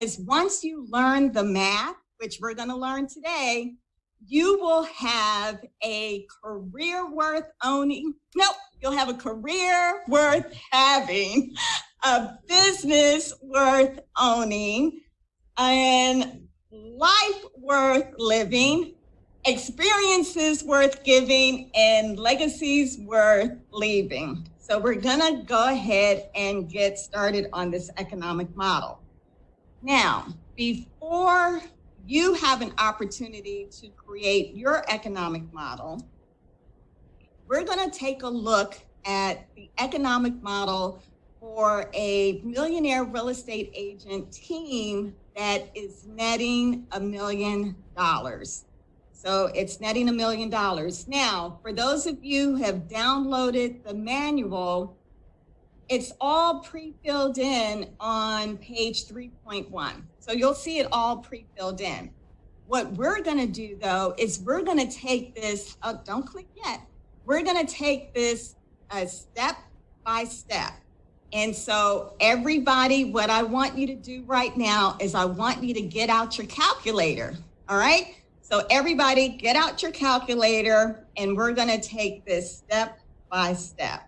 is once you learn the math, which we're going to learn today, you will have a career worth owning. Nope, you'll have a career worth having, a business worth owning, and life worth living, experiences worth giving, and legacies worth leaving. So we're going to go ahead and get started on this economic model. Now, before you have an opportunity to create your economic model, we're going to take a look at the economic model for a millionaire real estate agent team that is netting $1 million. So it's netting $1 million. Now, for those of you who have downloaded the manual, it's all pre-filled in on page 3.1. So you'll see it all pre-filled in. What we're going to do, though, is we're going to take this, oh, don't click yet. We're going to take this step by step. And so everybody, what I want you to do right now is I want you to get out your calculator, all right? So everybody get out your calculator, and we're going to take this step by step.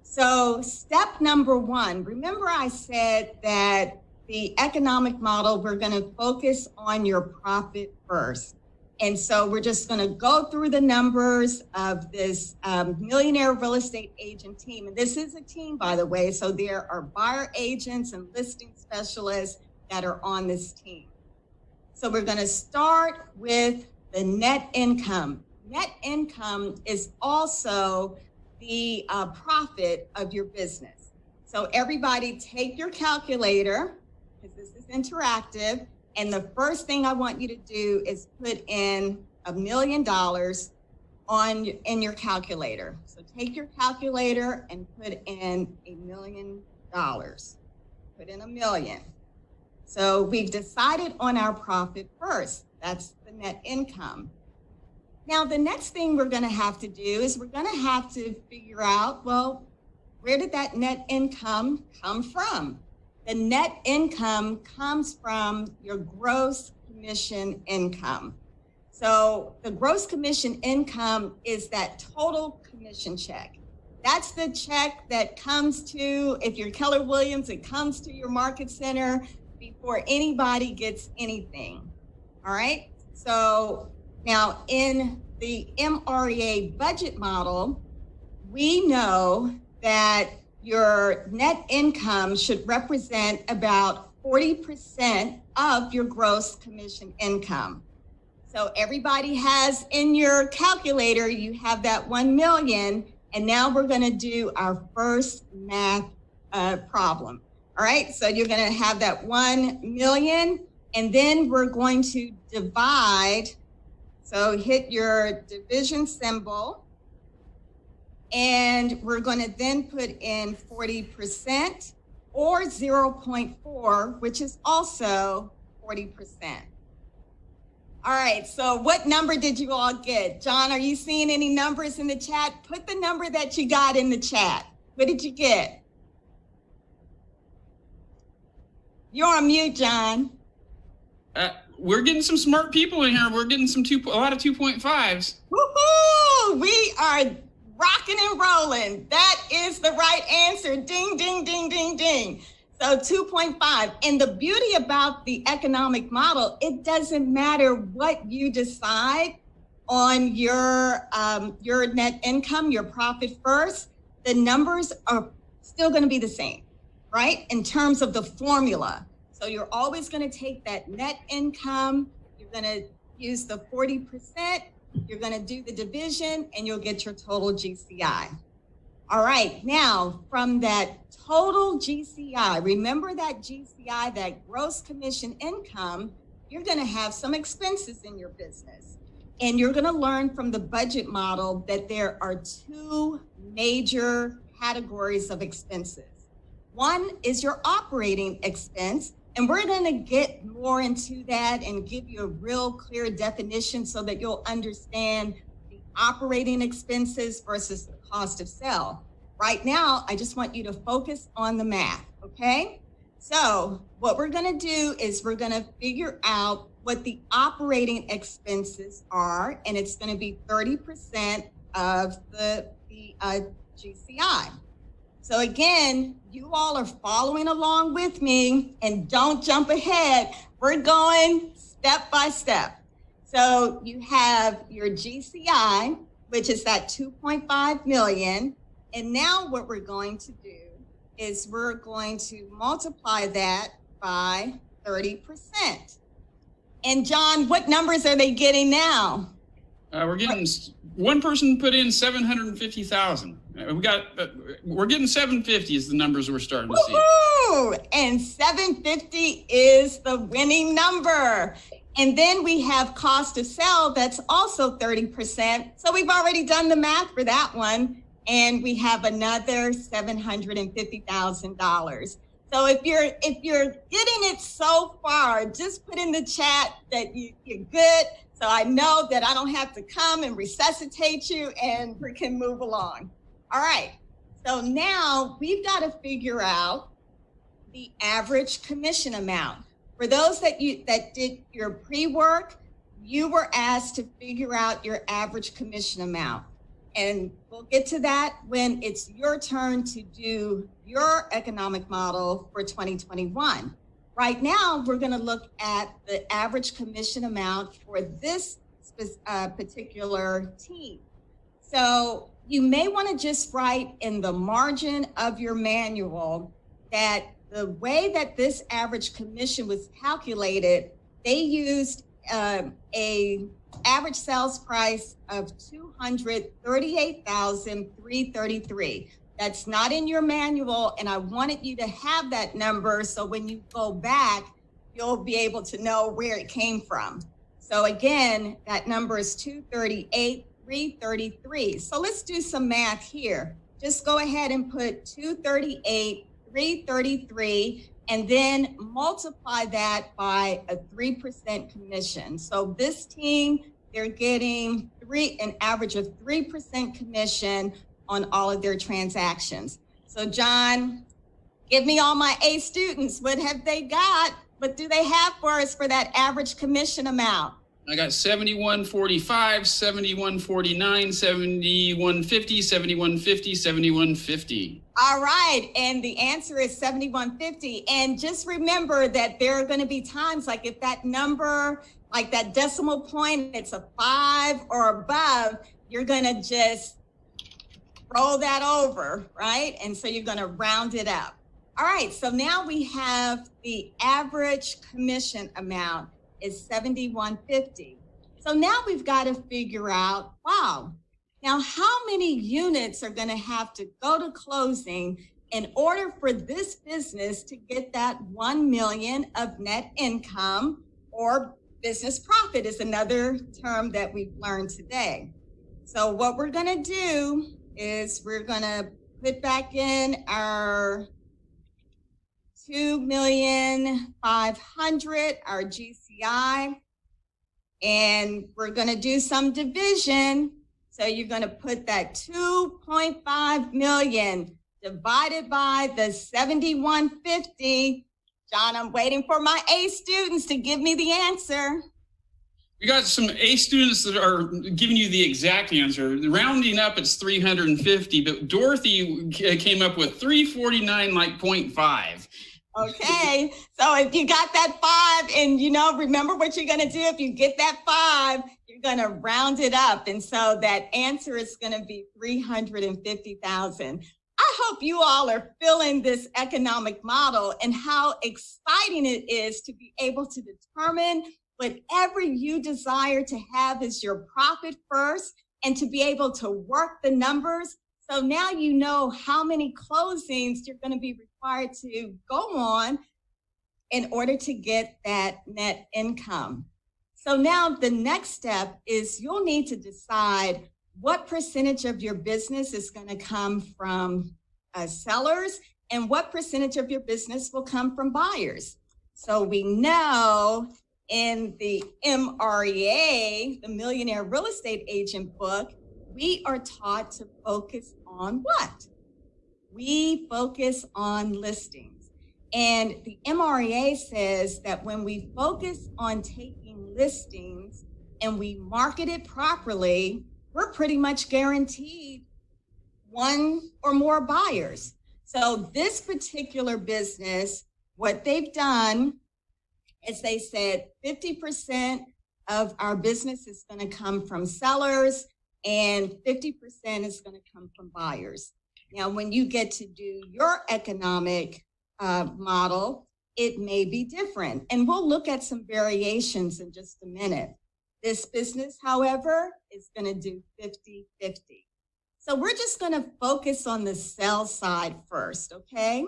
So step number one, remember I said that the economic model, we're going to focus on your profit first. And so we're just going to go through the numbers of this millionaire real estate agent team. And this is a team, by the way. So there are buyer agents and listing specialists that are on this team. So we're going to start with the net income. Net income is also the profit of your business. So everybody take your calculator, because this is interactive. And the first thing I want you to do is put in $1 million in your calculator. So take your calculator and put in $1 million. Put in $1 million. So we've decided on our profit first. That's the net income. Now, the next thing we're going to have to do is we're going to have to figure out, well, where did that net income come from? The net income comes from your gross commission income. So the gross commission income is that total commission check. That's the check that comes to, if you're Keller Williams, it comes to your market center before anybody gets anything. All right? So now in the MREA budget model, we know that your net income should represent about 40% of your gross commission income. So everybody has in your calculator, you have that 1 million, and now we're going to do our first math problem. All right, so you're going to have that 1 million, and then we're going to divide. So hit your division symbol. And we're going to then put in 40% or 0.4, which is also 40%. All right, so what number did you all get? John, are you seeing any numbers in the chat? Put the number that you got in the chat. What did you get? You're on mute, John. We're getting some smart people in here. We're getting a lot of 2.5s. Woohoo! We are rocking and rolling. That is the right answer. Ding, ding, ding, ding, ding. So 2.5. And the beauty about the economic model, it doesn't matter what you decide on your net income, your profit first, the numbers are still going to be the same, right? In terms of the formula. So you're always going to take that net income, you're going to use the 40%, you're going to do the division, and you'll get your total GCI. All right, now from that total GCI, remember that GCI, that gross commission income, you're going to have some expenses in your business. And you're going to learn from the budget model that there are two major categories of expenses. One is your operating expense. And we're going to get more into that and give you a real clear definition so that you'll understand the operating expenses versus the cost of sale. Right now, I just want you to focus on the math, okay? So what we're going to do is we're going to figure out what the operating expenses are, and it's going to be 30% of the GCI. So again, you all are following along with me, and don't jump ahead. We're going step by step. So you have your GCI, which is that 2.5 million. And now what we're going to do is we're going to multiply that by 30%. And John, what numbers are they getting now? We're getting, one person put in 750,000. We're getting 750 is the numbers we're starting to see. Woo-hoo! And 750 is the winning number. And then we have cost of sale, that's also 30%. So we've already done the math for that one. And we have another $750,000. So if you're getting it so far, just put in the chat that you're good. So I know that I don't have to come and resuscitate you, and we can move along. All right. So now we've got to figure out the average commission amount. For those that did your pre-work, you were asked to figure out your average commission amount. And we'll get to that when it's your turn to do your economic model for 2021. Right now, we're going to look at the average commission amount for this particular team. So you may want to just write in the margin of your manual that the way that this average commission was calculated, they used a average sales price of $238,333. That's not in your manual, and I wanted you to have that number so when you go back, you'll be able to know where it came from. So again, that number is $238,333. So let's do some math here. Just go ahead and put $238,333 and then multiply that by a 3% commission. So this team, they're getting an average of 3% commission on all of their transactions. So John, give me all my A students. What have they got? What do they have for us for that average commission amount? I got 7145, 7149, 7150, 7150, 7150. All right, and the answer is 7150. And just remember that there are going to be times like if that number, like that decimal point, it's a 5 or above, you're going to just roll that over, right? And so you're going to round it up. All right, so now we have the average commission amount is 7150. So now we've got to figure out, wow, now how many units are going to have to go to closing in order for this business to get that 1 million of net income, or business profit is another term that we've learned today. So what we're going to do is we're going to put back in our 2,500,000, our GCI, and we're going to do some division. So you're going to put that 2.5 million divided by the 7150. John, I'm waiting for my A students to give me the answer. We got some A students that are giving you the exact answer. Rounding up, it's 350, but Dorothy came up with 349, like 0.5. Okay, so if you got that 5, and remember what you're going to do. If you get that 5, you're going to round it up, and so that answer is going to be 350,000. I hope you all are feeling this economic model and how exciting it is to be able to determine whatever you desire to have as your profit first, and to be able to work the numbers. So now you know how many closings you're going to be required to go on in order to get that net income. So now the next step is you'll need to decide what percentage of your business is going to come from sellers and what percentage of your business will come from buyers. So we know in the MREA, the Millionaire Real Estate Agent book, we are taught to focus on what? We focus on listings. And the MREA says that when we focus on taking listings and we market it properly, we're pretty much guaranteed one or more buyers. So this particular business, what they've done is they said 50% of our business is going to come from sellers and 50% is going to come from buyers. Now, when you get to do your economic model, it may be different. And we'll look at some variations in just a minute. This business, however, is going to do 50-50. So we're just going to focus on the sell side first, okay?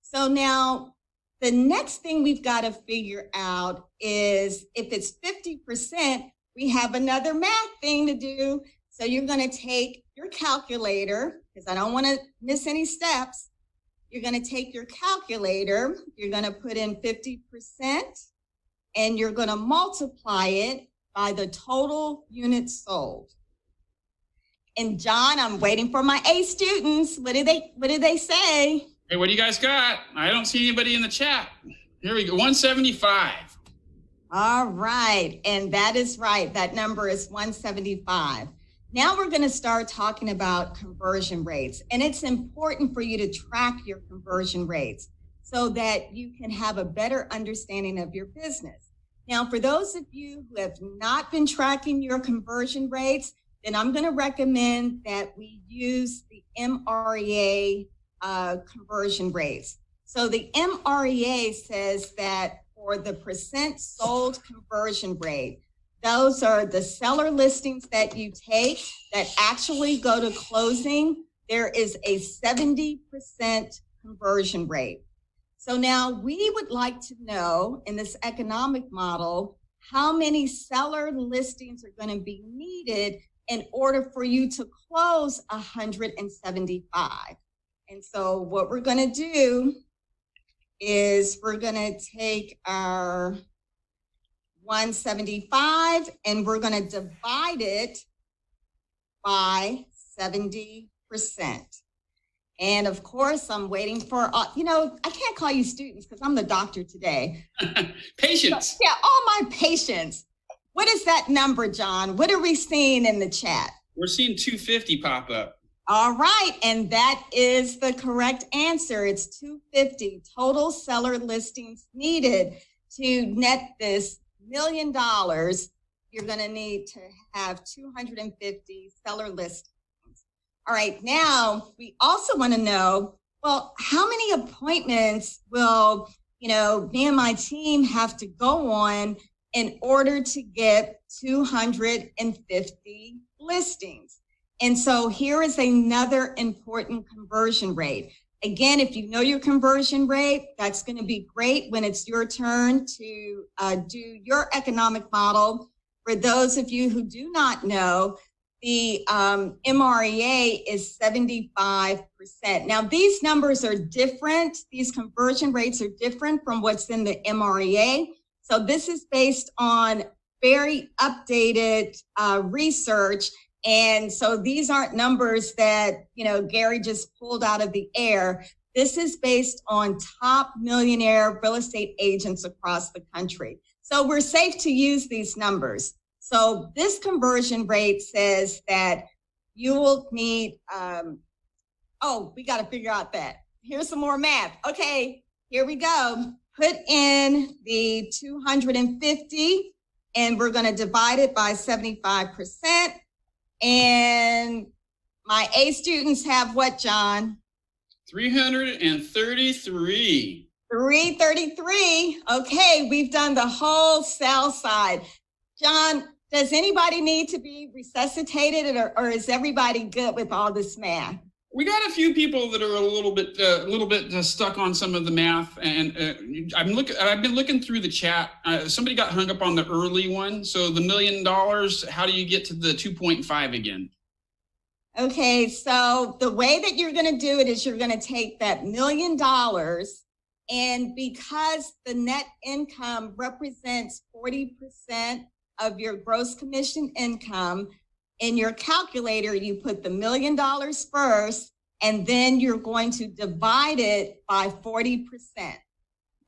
So now the next thing we've got to figure out is if it's 50%, we have another math thing to do. So you're going to take your calculator, because I don't want to miss any steps. You're going to take your calculator, you're going to put in 50%, and you're going to multiply it by the total units sold. And John, I'm waiting for my A students. What do they say? Hey, what do you guys got? I don't see anybody in the chat. Here we go, 175. All right, and that is right. That number is 175. Now we're going to start talking about conversion rates. And it's important for you to track your conversion rates so that you can have a better understanding of your business. Now, for those of you who have not been tracking your conversion rates, then I'm going to recommend that we use the MREA conversion rates. So the MREA says that for the percent sold conversion rate, those are the seller listings that you take that actually go to closing. There is a 70% conversion rate. So now we would like to know in this economic model, how many seller listings are going to be needed in order for you to close 175. And so what we're going to do is we're going to take our 175 and we're going to divide it by 70%. And of course, I'm waiting for, I can't call you students because I'm the doctor today. Patience. So, yeah, all my patients. What is that number, John? What are we seeing in the chat? We're seeing 250 pop up. All right, and that is the correct answer. It's 250 total seller listings needed to net this $1 million. You're going to need to have 250 seller listings. All right, now we also want to know, well, how many appointments will, me and my team have to go on in order to get 250 listings? And so here is another important conversion rate. Again, if you know your conversion rate, that's going to be great when it's your turn to do your economic model. For those of you who do not know, the MREA is 75%. Now, these numbers are different. These conversion rates are different from what's in the MREA. So this is based on very updated research. And so these aren't numbers that, Gary just pulled out of the air. This is based on top millionaire real estate agents across the country. So we're safe to use these numbers. So this conversion rate says that you will need, we got to figure out that. Here's some more math. Okay, here we go. Put in the 250 and we're going to divide it by 75%. And my A students have what, John? 333. 333. Okay, we've done the whole sell side. John, does anybody need to be resuscitated or is everybody good with all this math? We got a few people that are a little bit stuck on some of the math, and I've been looking through the chat. Somebody got hung up on the early one. So the $1 million, how do you get to the 2.5 again? Okay, so the way that you're going to do it is you're going to take that $1 million, and because the net income represents 40% of your gross commission income, in your calculator, you put the $1 million first, and then you're going to divide it by 40%.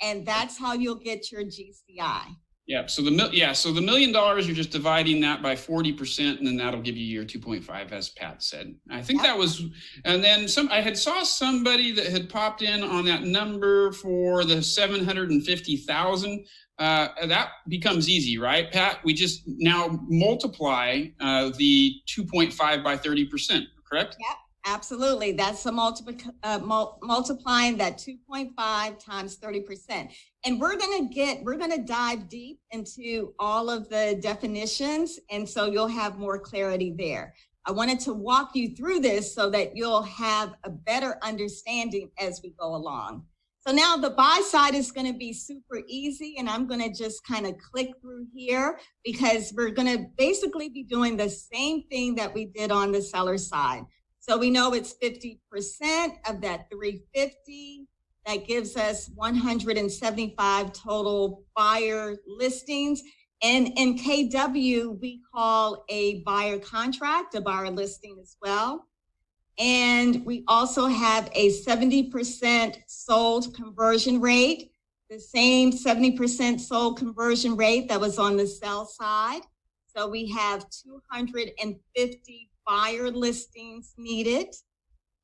And that's how you'll get your GCI. Yeah. So the $1 million, you're just dividing that by 40%, and then that'll give you your 2.5, as Pat said. I think that was, and then I saw somebody that had popped in on that number for the 750,000. That becomes easy, right, Pat? We just now multiply the 2.5 by 30%, correct? Yep. Absolutely. That's a multiplying that 2.5 times 30%. And we're going to dive deep into all of the definitions. And so you'll have more clarity there. I wanted to walk you through this so that you'll have a better understanding as we go along. So now the buy side is going to be super easy, and I'm going to just kind of click through here because we're going to basically be doing the same thing that we did on the seller side. So we know it's 50% of that 350. That gives us 175 total buyer listings. And in KW, we call a buyer contract a buyer listing as well. And we also have a 70% sold conversion rate, the same 70% sold conversion rate that was on the sell side. So we have 250 buyer listings needed.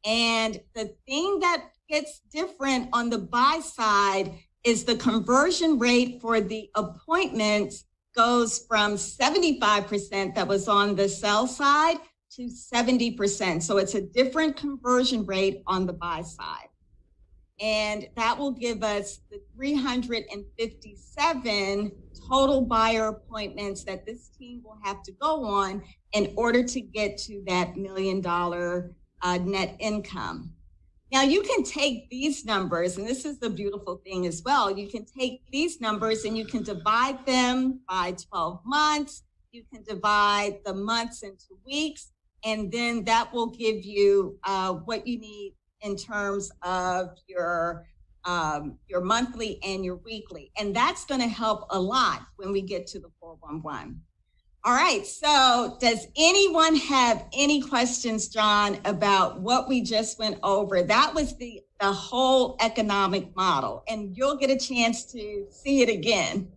And the thing that gets different on the buy side is the conversion rate for the appointments goes from 75% that was on the sell side to 70%. So it's a different conversion rate on the buy side. And that will give us the 357 total buyer appointments that this team will have to go on in order to get to that $1 million net income. Now you can take these numbers, and this is the beautiful thing as well. You can take these numbers and you can divide them by 12 months. You can divide the months into weeks, and then that will give you what you need in terms of your monthly and your weekly. And that's going to help a lot when we get to the 411. All right, so does anyone have any questions, John, about what we just went over? That was the whole economic model, and you'll get a chance to see it again.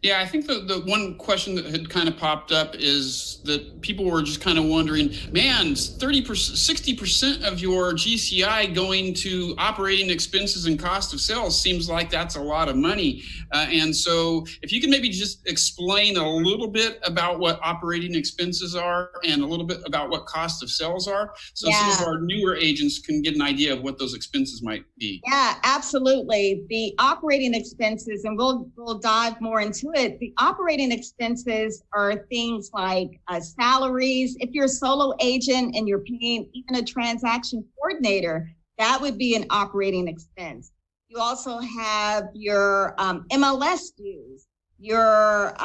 Yeah, I think the one question that had kind of popped up is that people were just kind of wondering, man, 30%, 60% of your GCI going to operating expenses and cost of sales seems like that's a lot of money. And so if you can maybe just explain a little bit about what operating expenses are and a little bit about what cost of sales are, so some of our newer agents can get an idea of what those expenses might be. Yeah, absolutely. The operating expenses, and we'll dive more into it. The operating expenses are things like salaries. If you're a solo agent and you're paying even a transaction coordinator, that would be an operating expense. You also have your MLS dues, your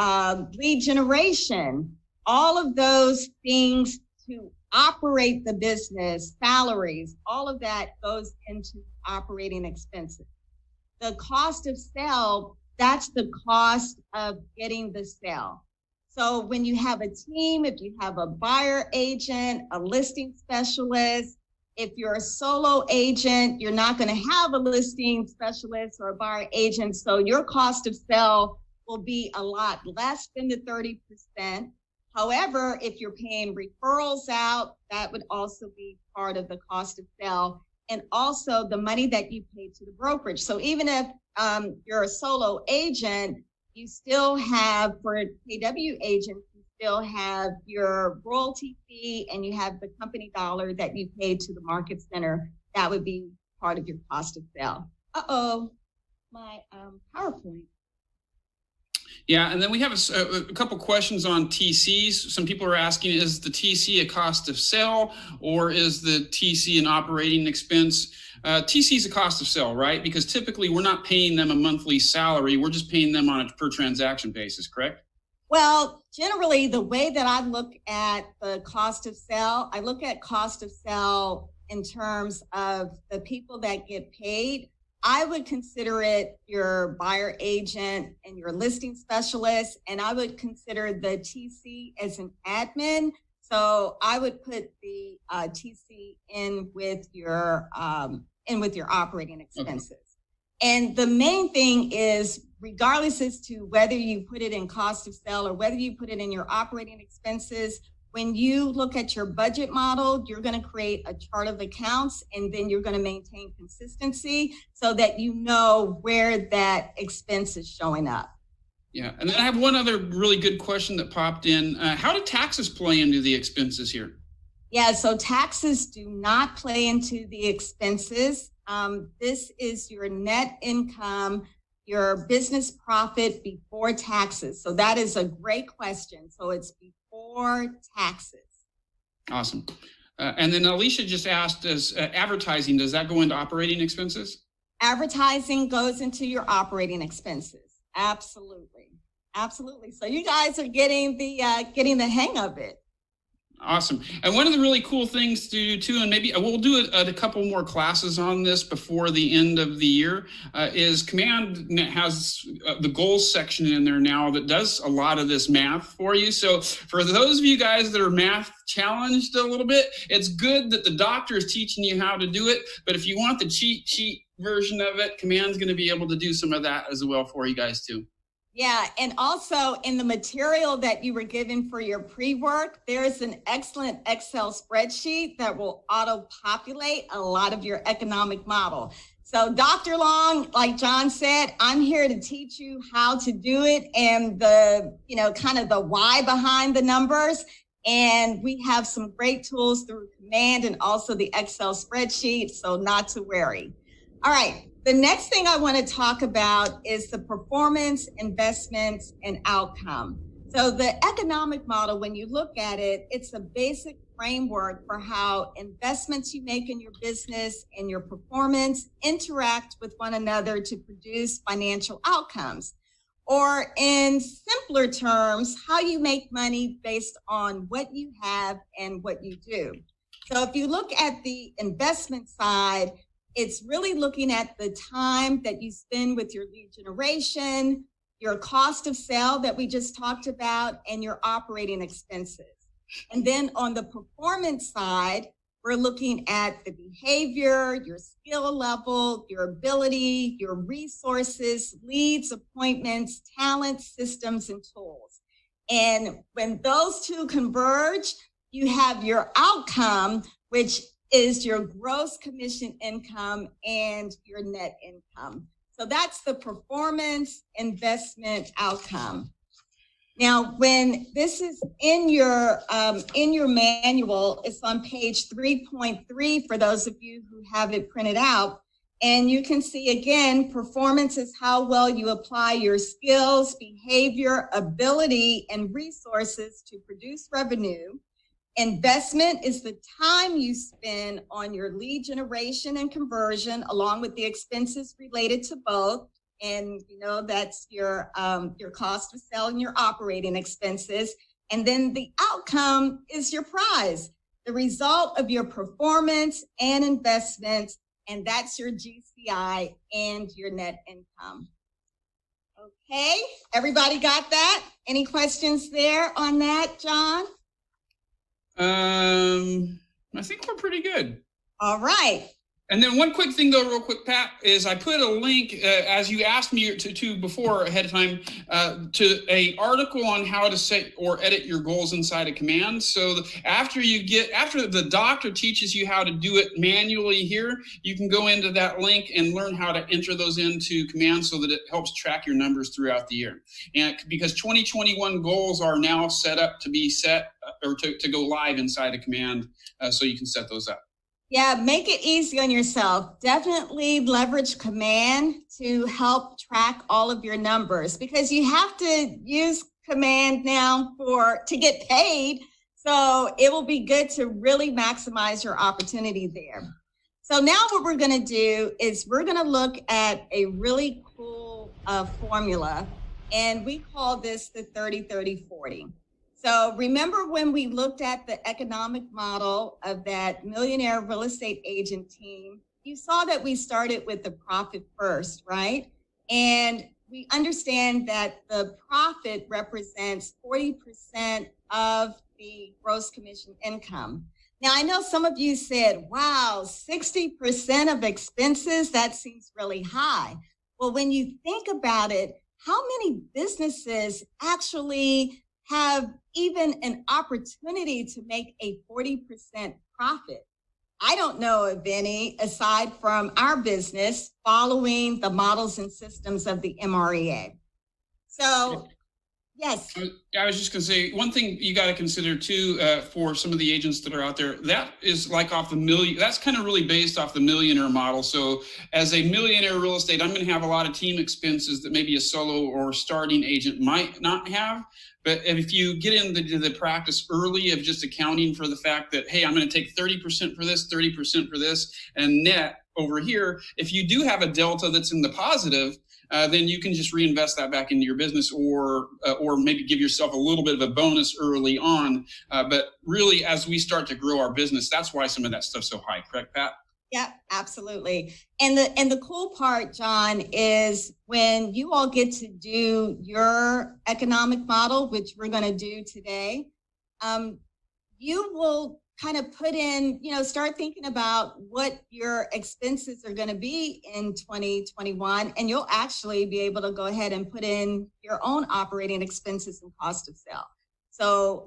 lead generation, all of those things to operate the business, salaries, all of that goes into operating expenses. The cost of sale, that's the cost of getting the sale. So when you have a team, if you have a buyer agent, a listing specialist, if you're a solo agent, you're not going to have a listing specialist or a buyer agent. So your cost of sale will be a lot less than the 30%. However, if you're paying referrals out, that would also be part of the cost of sale. And also the money that you pay to the brokerage. So even if you're a solo agent, you still have, for KW agents, you still have your royalty fee and you have the company dollar that you pay to the market center. That would be part of your cost of sale. My PowerPoint. Yeah, and then we have a couple questions on TCs. Some people are asking, is the TC a cost of sale or is the TC an operating expense? TC is a cost of sale, right? Because typically we're not paying them a monthly salary. We're just paying them on a per transaction basis, correct? Well, generally the way that I look at the cost of sale, I look at cost of sale in terms of the people that get paid. I would consider it your buyer agent and your listing specialist, and I would consider the TC as an admin. So I would put the TC in with your operating expenses. Okay. And the main thing is, regardless as to whether you put it in cost of sale or whether you put it in your operating expenses, when you look at your budget model, you're going to create a chart of accounts, and then you're going to maintain consistency so that you know where that expense is showing up. Yeah, and then I have one other really good question that popped in. How do taxes play into the expenses here? Yeah, so taxes do not play into the expenses. This is your net income, your business profit before taxes. So that is a great question. So it's before taxes. Awesome. And then Alicia just asked, advertising, does that go into operating expenses? Advertising goes into your operating expenses. Absolutely. Absolutely. So you guys are getting the hang of it. Awesome. And one of the really cool things to do too, and maybe we'll do a couple more classes on this before the end of the year, is Command has the goals section in there now that does a lot of this math for you. So for those of you guys that are math challenged a little bit, it's good that the doctor is teaching you how to do it. But if you want the cheat sheet version of it, Command's going to be able to do some of that as well for you guys too. Yeah, and also in the material that you were given for your pre-work, there's an excellent Excel spreadsheet that will auto-populate a lot of your economic model. So Dr. Long, like John said, I'm here to teach you how to do it and the, kind of the why behind the numbers. And we have some great tools through Command and also the Excel spreadsheet, so not to worry. All right. The next thing I want to talk about is the performance, investments, and outcome. So the economic model, when you look at it, it's a basic framework for how investments you make in your business and your performance interact with one another to produce financial outcomes. Or in simpler terms, how you make money based on what you have and what you do. So if you look at the investment side, it's really looking at the time that you spend with your lead generation, your cost of sale that we just talked about, and your operating expenses. And then on the performance side, we're looking at the behavior, your skill level, your ability, your resources, leads, appointments, talent, systems, and tools. And when those two converge, you have your outcome, which is your gross commission income and your net income. So that's the performance investment outcome. Now, when this is in your manual, it's on page 3.3 for those of you who have it printed out. And you can see again, performance is how well you apply your skills, behavior, ability, and resources to produce revenue. Investment is the time you spend on your lead generation and conversion, along with the expenses related to both. And that's your cost of sale and your operating expenses. And then the outcome is your prize, the result of your performance and investment. And that's your GCI and your net income. Okay, everybody got that? Any questions there on that, John? I think we're pretty good. All right. And then one quick thing, though, real quick, Pat, is I put a link, as you asked me to before ahead of time, to a article on how to set or edit your goals inside of Command. So after the doctor teaches you how to do it manually here, you can go into that link and learn how to enter those into Command so that it helps track your numbers throughout the year. And because 2021 goals are now set up to be set or to go live inside of Command, so you can set those up. Yeah, make it easy on yourself. Definitely leverage Command to help track all of your numbers, because you have to use Command now to get paid. So it will be good to really maximize your opportunity there. So now what we're going to do is we're going to look at a really cool formula, and we call this the 30-30-40. So remember when we looked at the economic model of that millionaire real estate agent team, you saw that we started with the profit first, right? And we understand that the profit represents 40% of the gross commission income. Now, I know some of you said, wow, 60% of expenses, that seems really high. Well, when you think about it, how many businesses actually have even an opportunity to make a 40% profit? I don't know of any aside from our business following the models and systems of the MREA. So, yes. I was just going to say one thing you got to consider too for some of the agents that are out there. That is like off the million. That's kind of really based off the millionaire model. So as a millionaire real estate, I'm going to have a lot of team expenses that maybe a solo or starting agent might not have. But if you get into the practice early of just accounting for the fact that, hey, I'm going to take 30% for this, 30% for this, and net over here, if you do have a delta that's in the positive, then you can just reinvest that back into your business or maybe give yourself a little bit of a bonus early on. But really, as we start to grow our business, that's why some of that stuff's so high. Correct, Pat? Yeah, absolutely. And the cool part, John, is when you all get to do your economic model, which we're going to do today, you will kind of put in, start thinking about what your expenses are going to be in 2021, and you'll actually be able to go ahead and put in your own operating expenses and cost of sale. So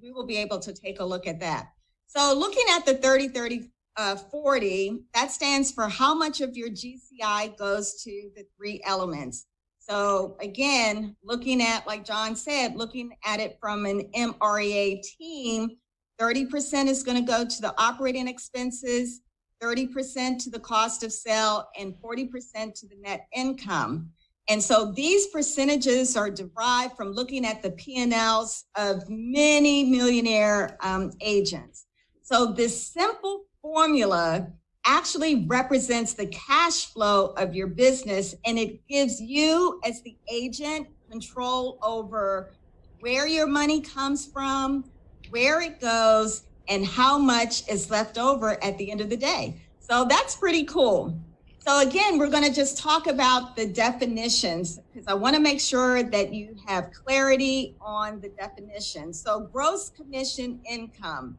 we will be able to take a look at that. So looking at the 30-30-40, that stands for how much of your GCI goes to the three elements. So again, looking at, like John said, looking at it from an MREA team, 30% is going to go to the operating expenses, 30% to the cost of sale, and 40% to the net income. And so these percentages are derived from looking at the P&Ls of many millionaire agents. So this simple formula actually represents the cash flow of your business, and it gives you as the agent control over where your money comes from, where it goes, and how much is left over at the end of the day. So that's pretty cool. So again, we're going to just talk about the definitions because I want to make sure that you have clarity on the definition. So gross commission income.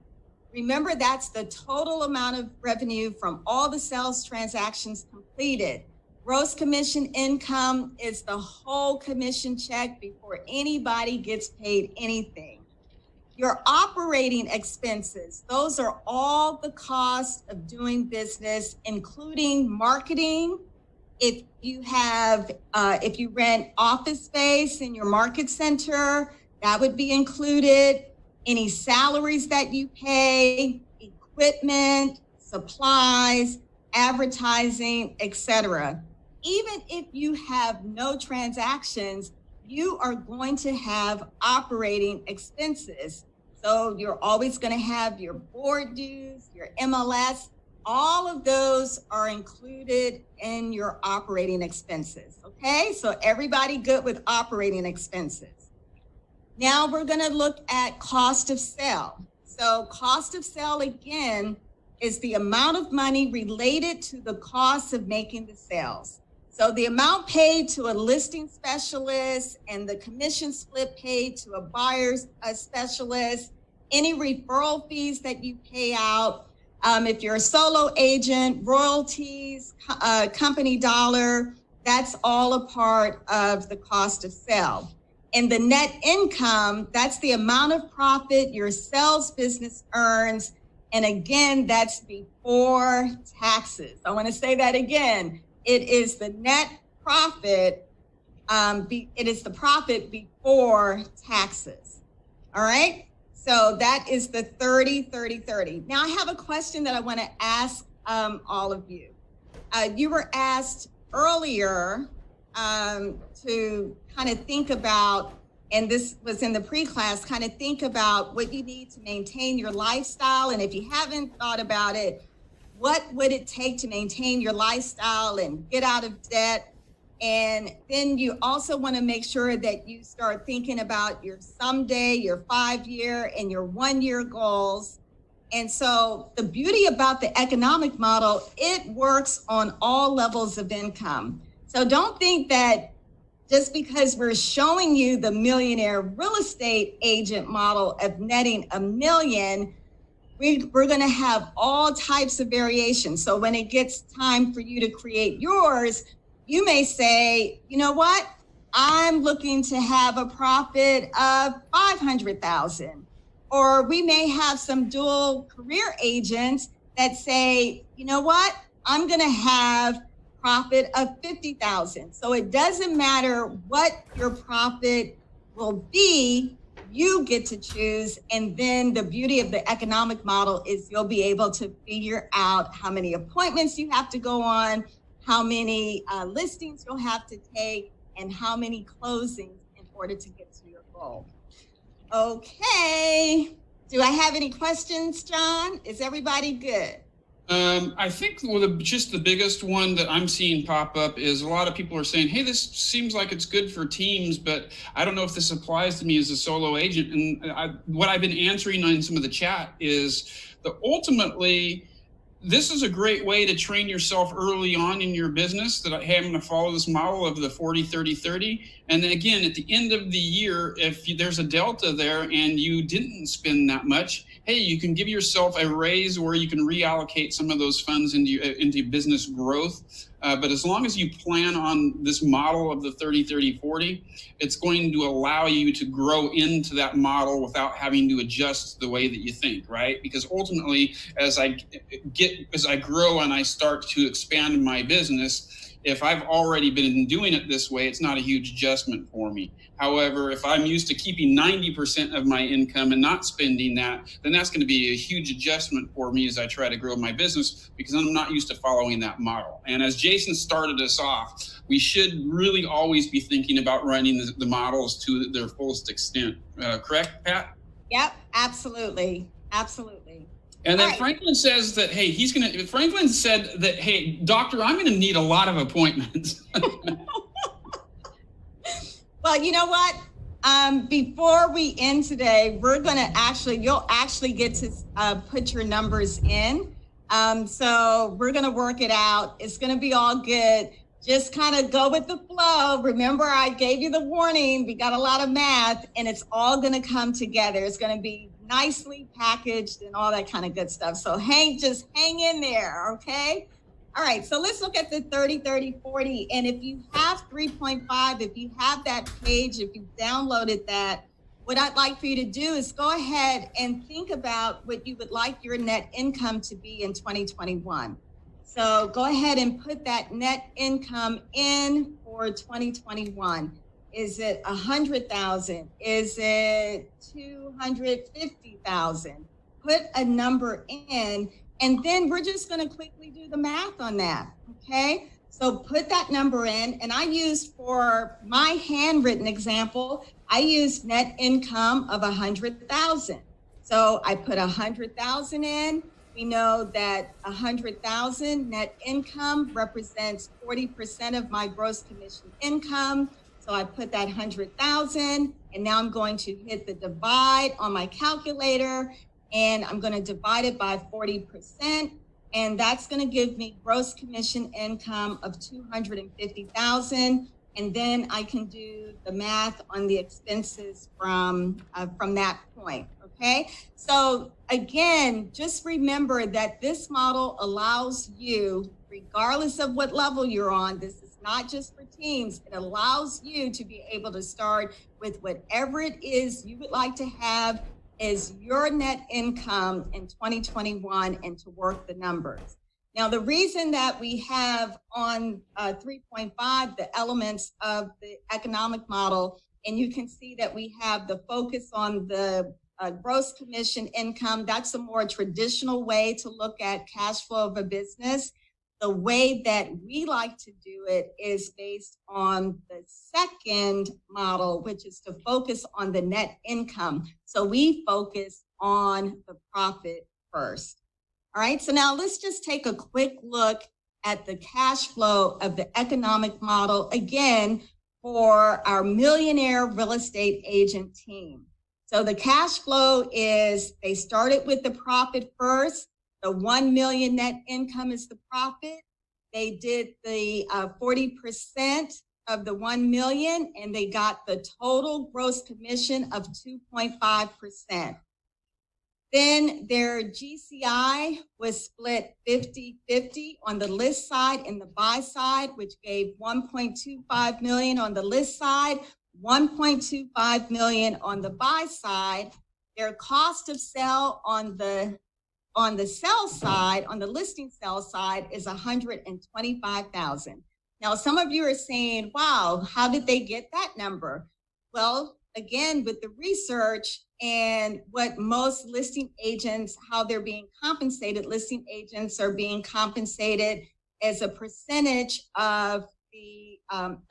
Remember, that's the total amount of revenue from all the sales transactions completed. Gross commission income is the whole commission check before anybody gets paid anything. Your operating expenses, those are all the costs of doing business, including marketing. If you rent office space in your market center, that would be included. Any salaries that you pay, equipment, supplies, advertising, etc. Even if you have no transactions, you are going to have operating expenses. So you're always going to have your board dues, your MLS, all of those are included in your operating expenses. Okay, so everybody good with operating expenses. Now we're going to look at cost of sale. So cost of sale, again, is the amount of money related to the cost of making the sales. So the amount paid to a listing specialist and the commission split paid to a buyer's specialist, any referral fees that you pay out, if you're a solo agent, royalties, company dollar, that's all a part of the cost of sale. And the net income, that's the amount of profit your sales business earns. And again, that's before taxes. I want to say that again. It is the net profit. It is the profit before taxes. All right. So that is the 30-30-30. Now I have a question that I want to ask all of you. You were asked earlier to kind of think about, and this was in the pre-class, kind of think about what you need to maintain your lifestyle. And if you haven't thought about it, what would it take to maintain your lifestyle and get out of debt? And then you also want to make sure that you start thinking about your someday, your 5-year and your 1-year goals. And so the beauty about the economic model, it works on all levels of income. So don't think that just because we're showing you the millionaire real estate agent model of netting $1 million, we're going to have all types of variations. So when it gets time for you to create yours, You may say, you know what? I'm looking to have a profit of 500,000. Or we may have some dual career agents that say, you know what? I'm going to have profit of 50,000. So it doesn't matter what your profit will be, you get to choose. And then the beauty of the economic model is you'll be able to figure out how many appointments you have to go on, how many listings you'll have to take, and how many closings in order to get to your goal. Okay. Do I have any questions, John? Is everybody good? I think just the biggest one that I'm seeing pop up is a lot of people are saying, hey, this seems like it's good for teams, but I don't know if this applies to me as a solo agent. And what I've been answering on some of the chat is that ultimately, this is a great way to train yourself early on in your business that, hey, I'm going to follow this model of the 40, 30, 30. And then again, at the end of the year, if there's a delta there and you didn't spend that much, hey, you can give yourself a raise or you can reallocate some of those funds into business growth. But as long as you plan on this model of the 30, 30, 40, it's going to allow you to grow into that model without having to adjust the way that you think, right? Because ultimately, as I grow and I start to expand my business, if I've already been doing it this way, it's not a huge adjustment for me. However, if I'm used to keeping 90% of my income and not spending that, then that's going to be a huge adjustment for me as I try to grow my business because I'm not used to following that model. And as Jason started us off, we should really always be thinking about running the models to their fullest extent. Correct, Pat? Yep, absolutely. Absolutely. And then Franklin says that, hey, Franklin said that, hey, doctor, I'm going to need a lot of appointments. Well, you know what? Before we end today, you'll actually get to put your numbers in. So we're going to work it out. It's going to be all good. Just kind of go with the flow. Remember, I gave you the warning. We got a lot of math and it's all going to come together. It's going to be nicely packaged and all that kind of good stuff. So just hang in there, okay? All right, so let's look at the 30, 30, 40. And if you have 3.5, if you have that page, if you've downloaded that, what I'd like for you to do is go ahead and think about what you would like your net income to be in 2021. So go ahead and put that net income in for 2021. Is it 100,000? Is it 250,000? Put a number in, and then we're just going to quickly do the math on that. Okay. So put that number in, and I used for my handwritten example, I used net income of 100,000. So I put 100,000 in. We know that 100,000 net income represents 40% of my gross commission income. So I put that 100,000, and now I'm going to hit the divide on my calculator, and I'm going to divide it by 40%, and that's going to give me gross commission income of 250,000. And then I can do the math on the expenses from that point. Okay. So again, just remember that this model allows you, regardless of what level you're on, this is not just for teams. It allows you to be able to start with whatever it is you would like to have as your net income in 2021 and to work the numbers. Now, the reason that we have on 3.5 the elements of the economic model, and you can see that we have the focus on the gross commission income. That's a more traditional way to look at cash flow of a business. The way that we like to do it is based on the second model, which is to focus on the net income. So we focus on the profit first. All right, so now let's just take a quick look at the cash flow of the economic model, again, for our millionaire real estate agent team. So the cash flow is, they started with the profit first. The 1 million net income is the profit. They did the 40% of the 1 million, and they got the total gross commission of 2.5%. Then their GCI was split 50-50 on the list side and the buy side, which gave 1.25 million on the list side, 1.25 million on the buy side. Their cost of sale on the sell side, on the listing sell side, is 125,000. Now, some of you are saying, wow, how did they get that number? Well, again, with the research and what most listing agents, how they're being compensated, listing agents are being compensated as a percentage of the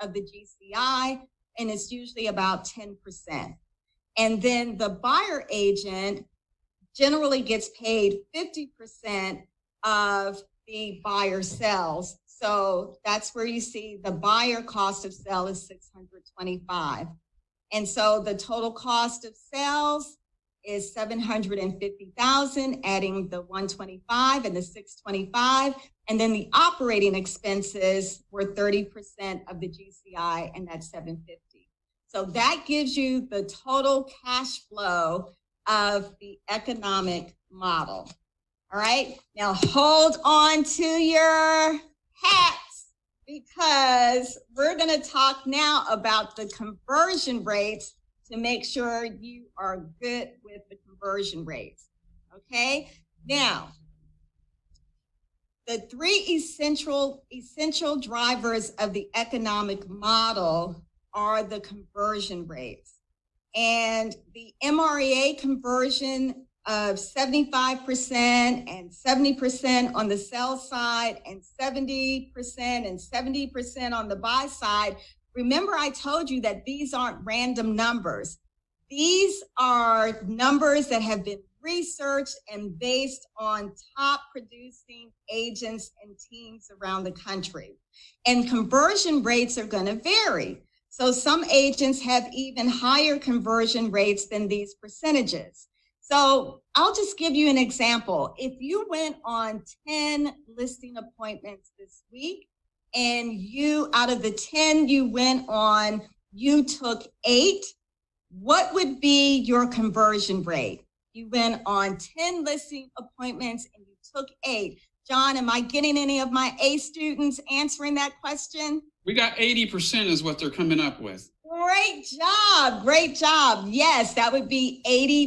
GCI, and it's usually about 10%. And then the buyer agent generally gets paid 50% of the buyer sales. So that's where you see the buyer cost of sale is 625. And so the total cost of sales is 750,000, adding the 125 and the 625. And then the operating expenses were 30% of the GCI, and that's 750. So that gives you the total cash flow of the economic model. All right, now hold on to your hats, because we're going to talk now about the conversion rates to make sure you are good with the conversion rates. Okay, now the three essential drivers of the economic model are the conversion rates. And the MREA conversion of 75% and 70% on the sell side, and 70% and 70% on the buy side. Remember, I told you that these aren't random numbers. These are numbers that have been researched and based on top producing agents and teams around the country. And conversion rates are going to vary. So some agents have even higher conversion rates than these percentages. So I'll just give you an example. If you went on 10 listing appointments this week, and out of the 10 you went on, you took 8, what would be your conversion rate? You went on 10 listing appointments and you took 8. John, am I getting any of my A students answering that question? We got 80% is what they're coming up with. Great job. Great job. Yes, that would be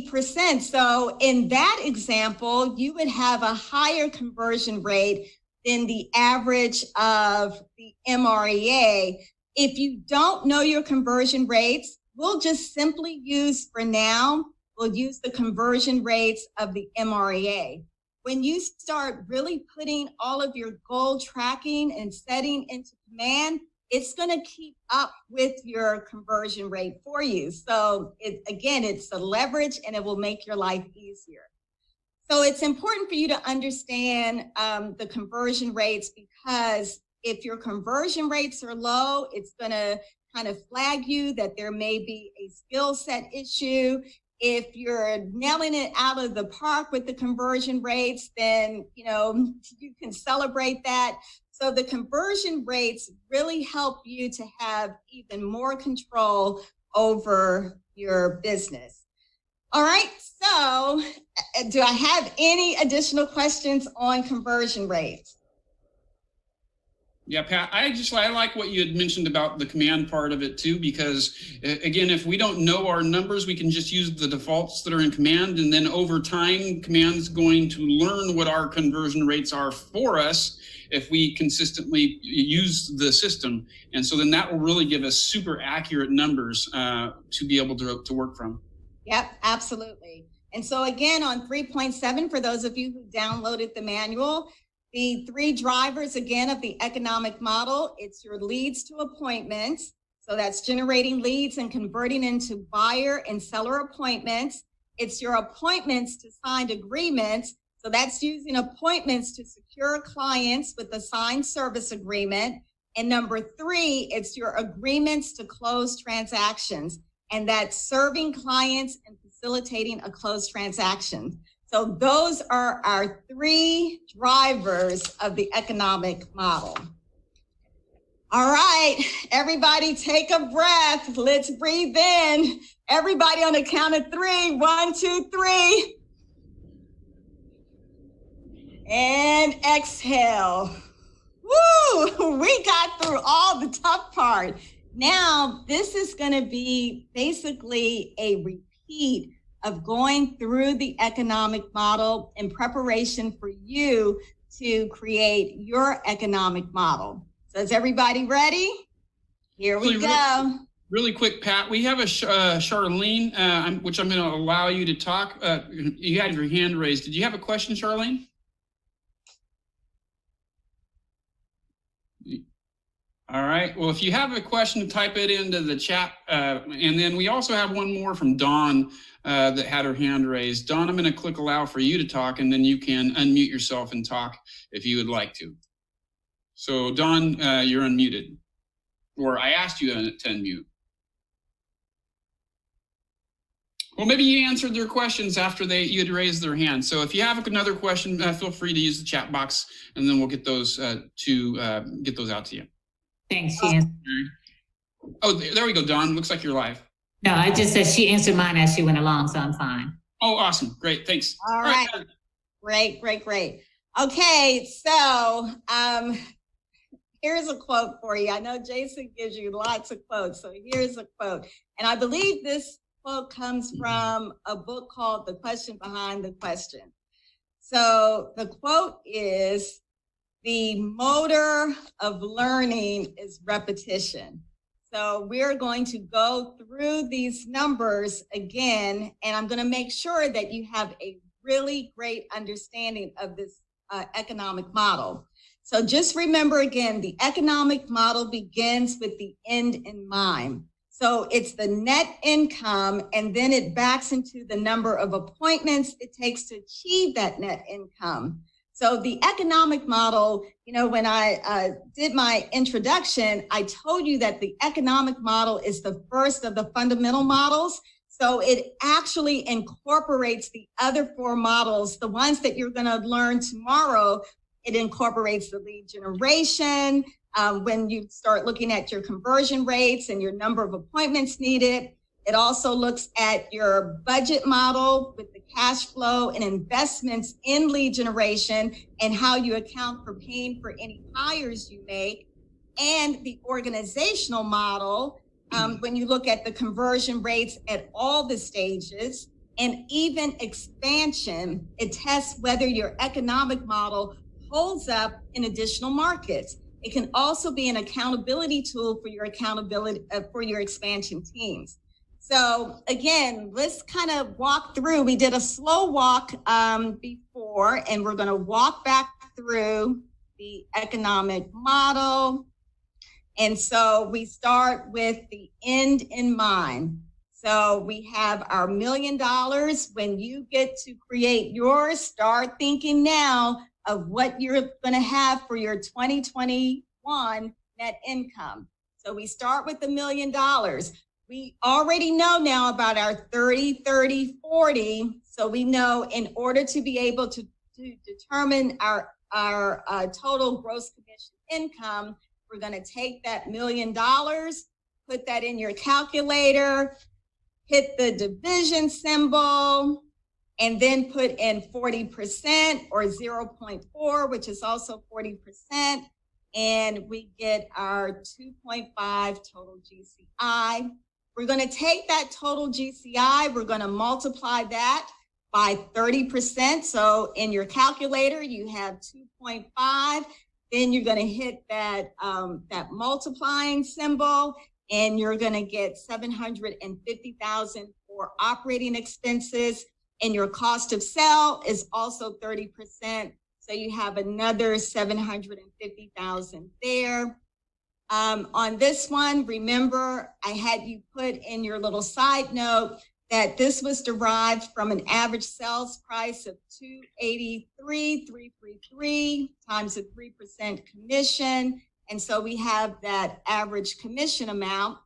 80%. So in that example, you would have a higher conversion rate than the average of the MREA. If you don't know your conversion rates, we'll just simply use, for now, we'll use the conversion rates of the MREA. When you start really putting all of your goal tracking and setting into command, it's going to keep up with your conversion rate for you. So it's a leverage, and it will make your life easier. So it's important for you to understand the conversion rates, because if your conversion rates are low, it's going to kind of flag you that there may be a skill set issue. If you're nailing it out of the park with the conversion rates, then you can celebrate that. So the conversion rates really help you to have even more control over your business. All right, so do I have any additional questions on conversion rates? Yeah, Pat, I like what you had mentioned about the command part of it too, because again, if we don't know our numbers, we can just use the defaults that are in command, and then over time, command's going to learn what our conversion rates are for us if we consistently use the system. And so then that will really give us super accurate numbers to be able to work from. Yep, absolutely. And so again, on 3.7, for those of you who downloaded the manual, the 3 drivers, again, of the economic model, it's your leads to appointments. So that's generating leads and converting into buyer and seller appointments. It's your appointments to signed agreements. So that's using appointments to secure clients with a signed service agreement. And number 3, it's your agreements to close transactions. And that's serving clients and facilitating a closed transaction. So those are our 3 drivers of the economic model. All right, everybody take a breath. Let's breathe in. Everybody on the count of 3. 1, 2, 3. And exhale. Woo! We got through all the tough part. Now, this is going to be basically a repeat of going through the economic model in preparation for you to create your economic model. So is everybody ready? Here we go. Really quick, Pat, we have a Charlene, which I'm going to allow you to talk. You had your hand raised. Did you have a question, Charlene? All right. Well, if you have a question, type it into the chat. And then we also have one more from Dawn that had her hand raised. Dawn, I'm going to click allow for you to talk, and then you can unmute yourself and talk if you would like to. So, Dawn, you're unmuted. Or I asked you to unmute. Well, maybe you answered their questions after you had raised their hand. So if you have another question, feel free to use the chat box, and then we'll get those out to you. Thanks, she answered. Oh, there we go, Dawn. Looks like you're live. No, I just said she answered mine as she went along, so I'm fine. Oh, awesome. Great. Thanks. All right. Great. Okay, so here's a quote for you. I know Jason gives you lots of quotes, so here's a quote. And I believe this quote comes from a book called The Question Behind the Question. So the quote is, the motor of learning is repetition. So we're going to go through these numbers again, and I'm going to make sure that you have a really great understanding of this economic model. So just remember again, the economic model begins with the end in mind. So it's the net income, and then it backs into the number of appointments it takes to achieve that net income. So the economic model, when I did my introduction, I told you that the economic model is the first of the fundamental models. So it actually incorporates the other four models, the ones that you're going to learn tomorrow. It incorporates the lead generation, when you start looking at your conversion rates and your number of appointments needed. It also looks at your budget model with the cash flow and investments in lead generation and how you account for paying for any hires you make. And the organizational model, when you look at the conversion rates at all the stages, and even expansion, it tests whether your economic model holds up in additional markets. It can also be an accountability tool for your expansion teams. So again, let's kind of walk through. We did a slow walk before, and we're going to walk back through the economic model. And so we start with the end in mind. So we have our $1 million. When you get to create yours, start thinking now of what you're going to have for your 2021 net income. So we start with $1 million. We already know now about our 30, 30, 40. So we know in order to be able to determine our total gross commission income, we're going to take that $1 million, put that in your calculator, hit the division symbol, and then put in 40% or 0.4, which is also 40%. And we get our 2.5 total GCI. We're going to take that total GCI, we're going to multiply that by 30%. So in your calculator, you have 2.5. Then you're going to hit that multiplying symbol, and you're going to get $750,000 for operating expenses. And your cost of sale is also 30%. So you have another $750,000 there. On this one, remember, I had you put in your little side note that this was derived from an average sales price of $283,333 times a 3% commission. And so we have that average commission amount.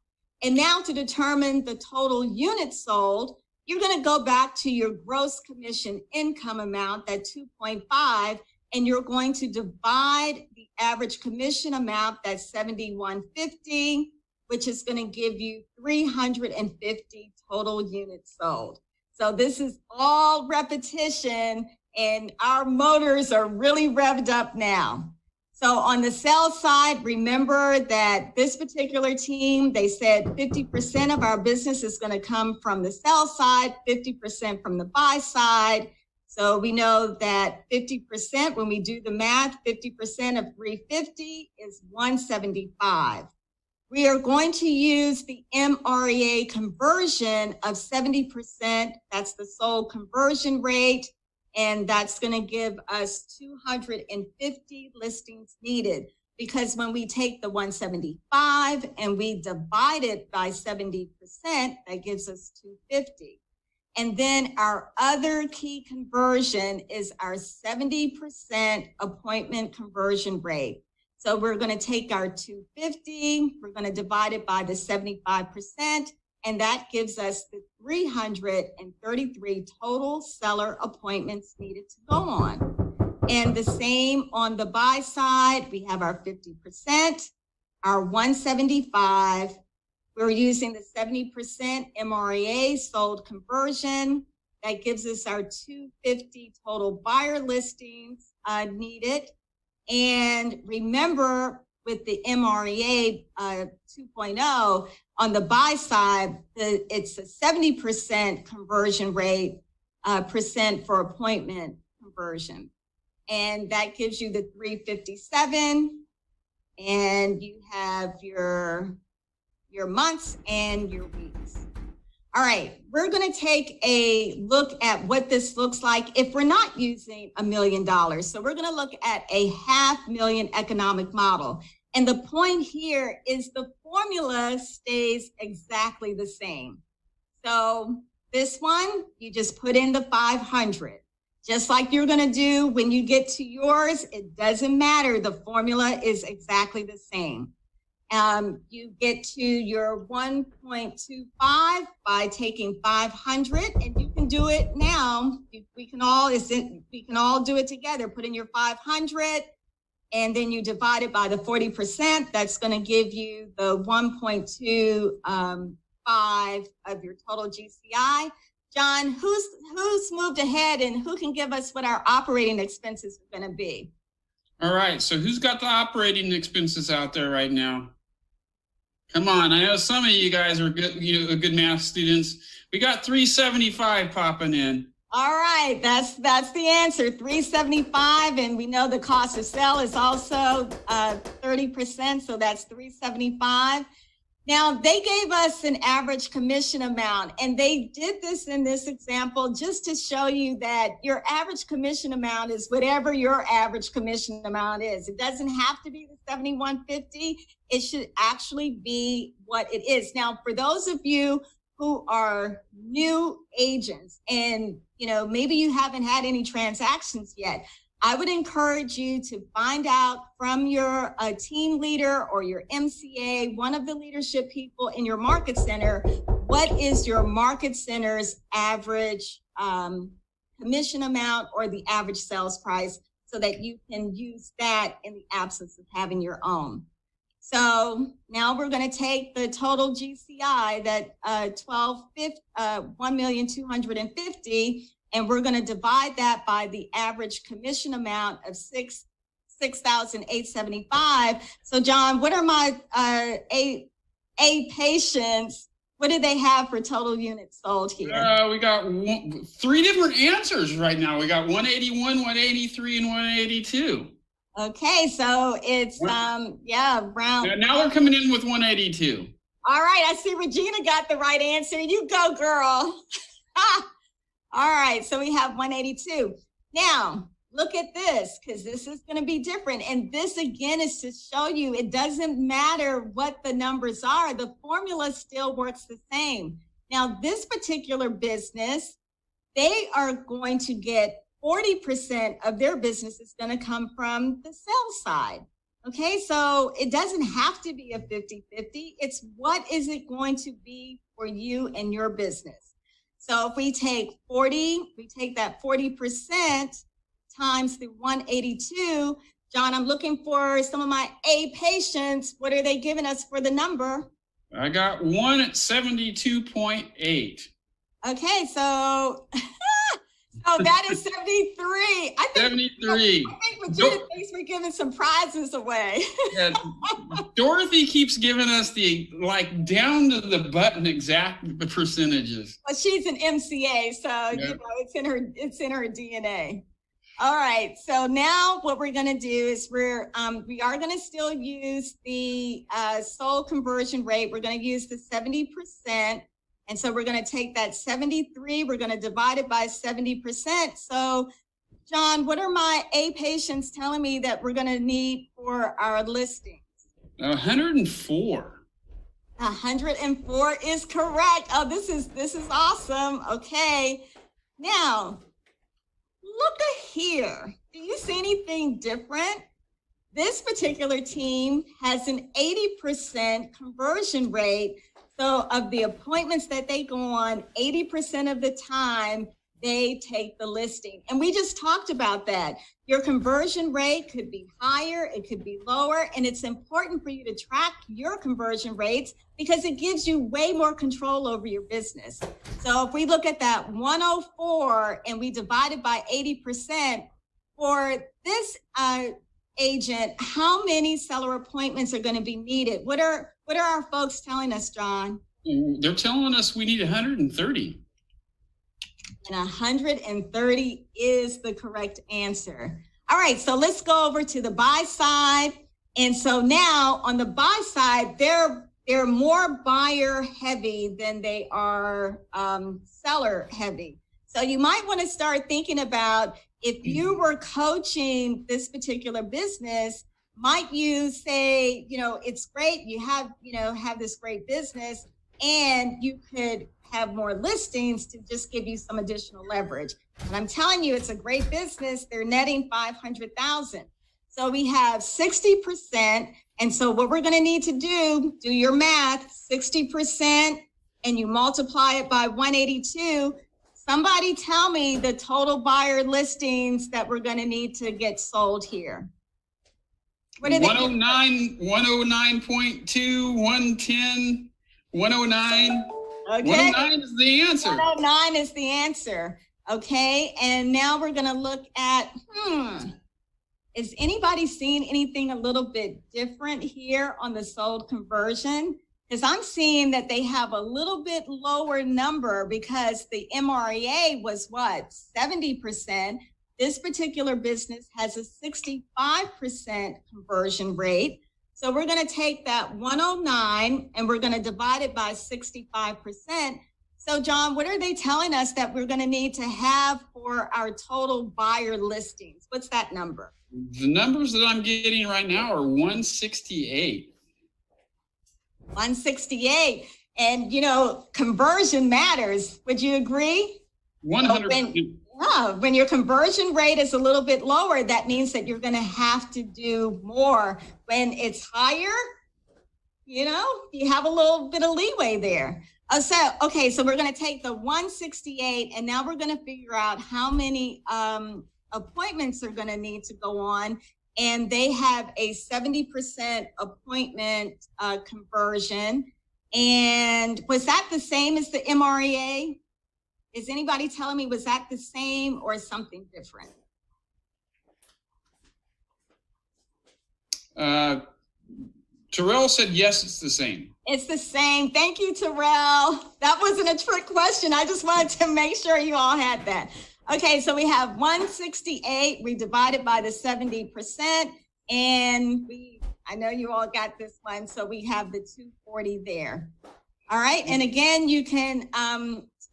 And now to determine the total units sold, you're going to go back to your gross commission income amount, that 2.5, and you're going to divide the average commission amount, that's $71.50, which is going to give you 350 total units sold. So this is all repetition, and our motors are really revved up now. So on the sell side, remember that this particular team, they said 50% of our business is going to come from the sell side, 50% from the buy side. So we know that 50%, when we do the math, 50% of 350 is 175. We are going to use the MREA conversion of 70%. That's the sold conversion rate. And that's going to give us 250 listings needed, because when we take the 175 and we divide it by 70%, that gives us 250. And then our other key conversion is our 70% appointment conversion rate. So we're going to take our 250, we're going to divide it by the 75%, and that gives us the 333 total seller appointments needed to go on. And the same on the buy side, we have our 50%, our 175. We're using the 70% MREA sold conversion. That gives us our 250 total buyer listings needed. And remember, with the MREA 2.0, on the buy side, it's a 70% conversion rate, percent for appointment conversion. And that gives you the 357. And you have your months and your weeks. All right, we're going to take a look at what this looks like if we're not using $1 million. So we're going to look at a $500,000 economic model. And the point here is the formula stays exactly the same. So this one, you just put in the 500. Just like you're going to do when you get to yours, it doesn't matter. The formula is exactly the same. You get to your 1.25 by taking 500, and you can do it now. We can all do it together. Put in your 500, and then you divide it by the 40%. That's going to give you the 1.25 of your total GCI. John, who's moved ahead, and who can give us what our operating expenses are going to be? All right. So who's got the operating expenses out there right now? Come on. I know some of you guys are good math students. We got 375 popping in. All right. That's the answer, 375. And we know the cost of sale is also 30%. So that's 375. Now, they gave us an average commission amount, and they did this in this example just to show you that your average commission amount is whatever your average commission amount is. It doesn't have to be the $7,150. It should actually be what it is. Now, for those of you who are new agents and, maybe you haven't had any transactions yet, I would encourage you to find out from your team leader or your MCA, one of the leadership people in your market center, what is your market center's average commission amount or the average sales price, so that you can use that in the absence of having your own. So now we're going to take the total GCI, that $1,250,000, and we're going to divide that by the average commission amount of $6,875. So John, what are my A patients? What do they have for total units sold here? We got three different answers right now. We got 181, 183, and 182. Okay, so it's round. Now they're coming in with 182. All right, I see Regina got the right answer. You go, girl. All right, so we have 182. Now, look at this, because this is going to be different. And this, again, is to show you it doesn't matter what the numbers are. The formula still works the same. Now, this particular business, they are going to get 40% of their business is going to come from the sales side. Okay, so it doesn't have to be a 50-50. It's what is it going to be for you and your business. So if we take that 40% times the 182, John, I'm looking for some of my A patients. What are they giving us for the number? I got one at 72.8. Okay, so Oh, that is 73. I think 73. I think Regina thinks we're giving some prizes away. Yeah, Dorothy keeps giving us the down to the button exact percentages. Well, she's an MCA, so you know it's in her DNA. All right, so now what we're going to do is we are going to still use the sold conversion rate. We're going to use the 70%. And so we're going to take that 73, we're going to divide it by 70%. So, John, what are my A patients telling me that we're going to need for our listings? 104. 104 is correct. Oh, this is awesome. Okay. Now, look here. Do you see anything different? This particular team has an 80% conversion rate. So of the appointments that they go on, 80% of the time, they take the listing. And we just talked about that. Your conversion rate could be higher, it could be lower, and it's important for you to track your conversion rates because it gives you way more control over your business. So if we look at that 104 and we divide it by 80%, for this agent, how many seller appointments are going to be needed? What are our folks telling us, John? They're telling us we need 130. And 130 is the correct answer. All right, so let's go over to the buy side. And so now on the buy side, they're more buyer heavy than they are seller heavy. So you might want to start thinking about if you were coaching this particular business, might you say, it's great, you have this great business and you could have more listings to just give you some additional leverage. And I'm telling you, it's a great business. They're netting 500,000. So we have 60%. And so what we're going to need to do your math, 60%, and you multiply it by 182. Somebody tell me the total buyer listings that we're going to need to get sold here. What are 109, 109.2, 110, 109. Okay. 109 is the answer. 109 is the answer. Okay. And now we're going to look at, is anybody seeing anything a little bit different here on the sold conversion? Because I'm seeing that they have a little bit lower number because the MREA was what, 70%. This particular business has a 65% conversion rate. So we're going to take that 109 and we're going to divide it by 65%. So John, what are they telling us that we're going to need to have for our total buyer listings? What's that number? The numbers that I'm getting right now are 168. 168. And, conversion matters. Would you agree? 100%. When your conversion rate is a little bit lower, that means that you're going to have to do more. When it's higher, you have a little bit of leeway there. So we're going to take the 168 and now we're going to figure out how many appointments are going to need to go on. And they have a 70% appointment conversion. And was that the same as the MREA? Is anybody telling me, was that the same or something different? Terrell said, yes, it's the same. It's the same. Thank you, Terrell. That wasn't a trick question. I just wanted to make sure you all had that. Okay, so we have 168. We divided by the 70%. And I know you all got this one. So we have the 240 there. All right. And again, you can,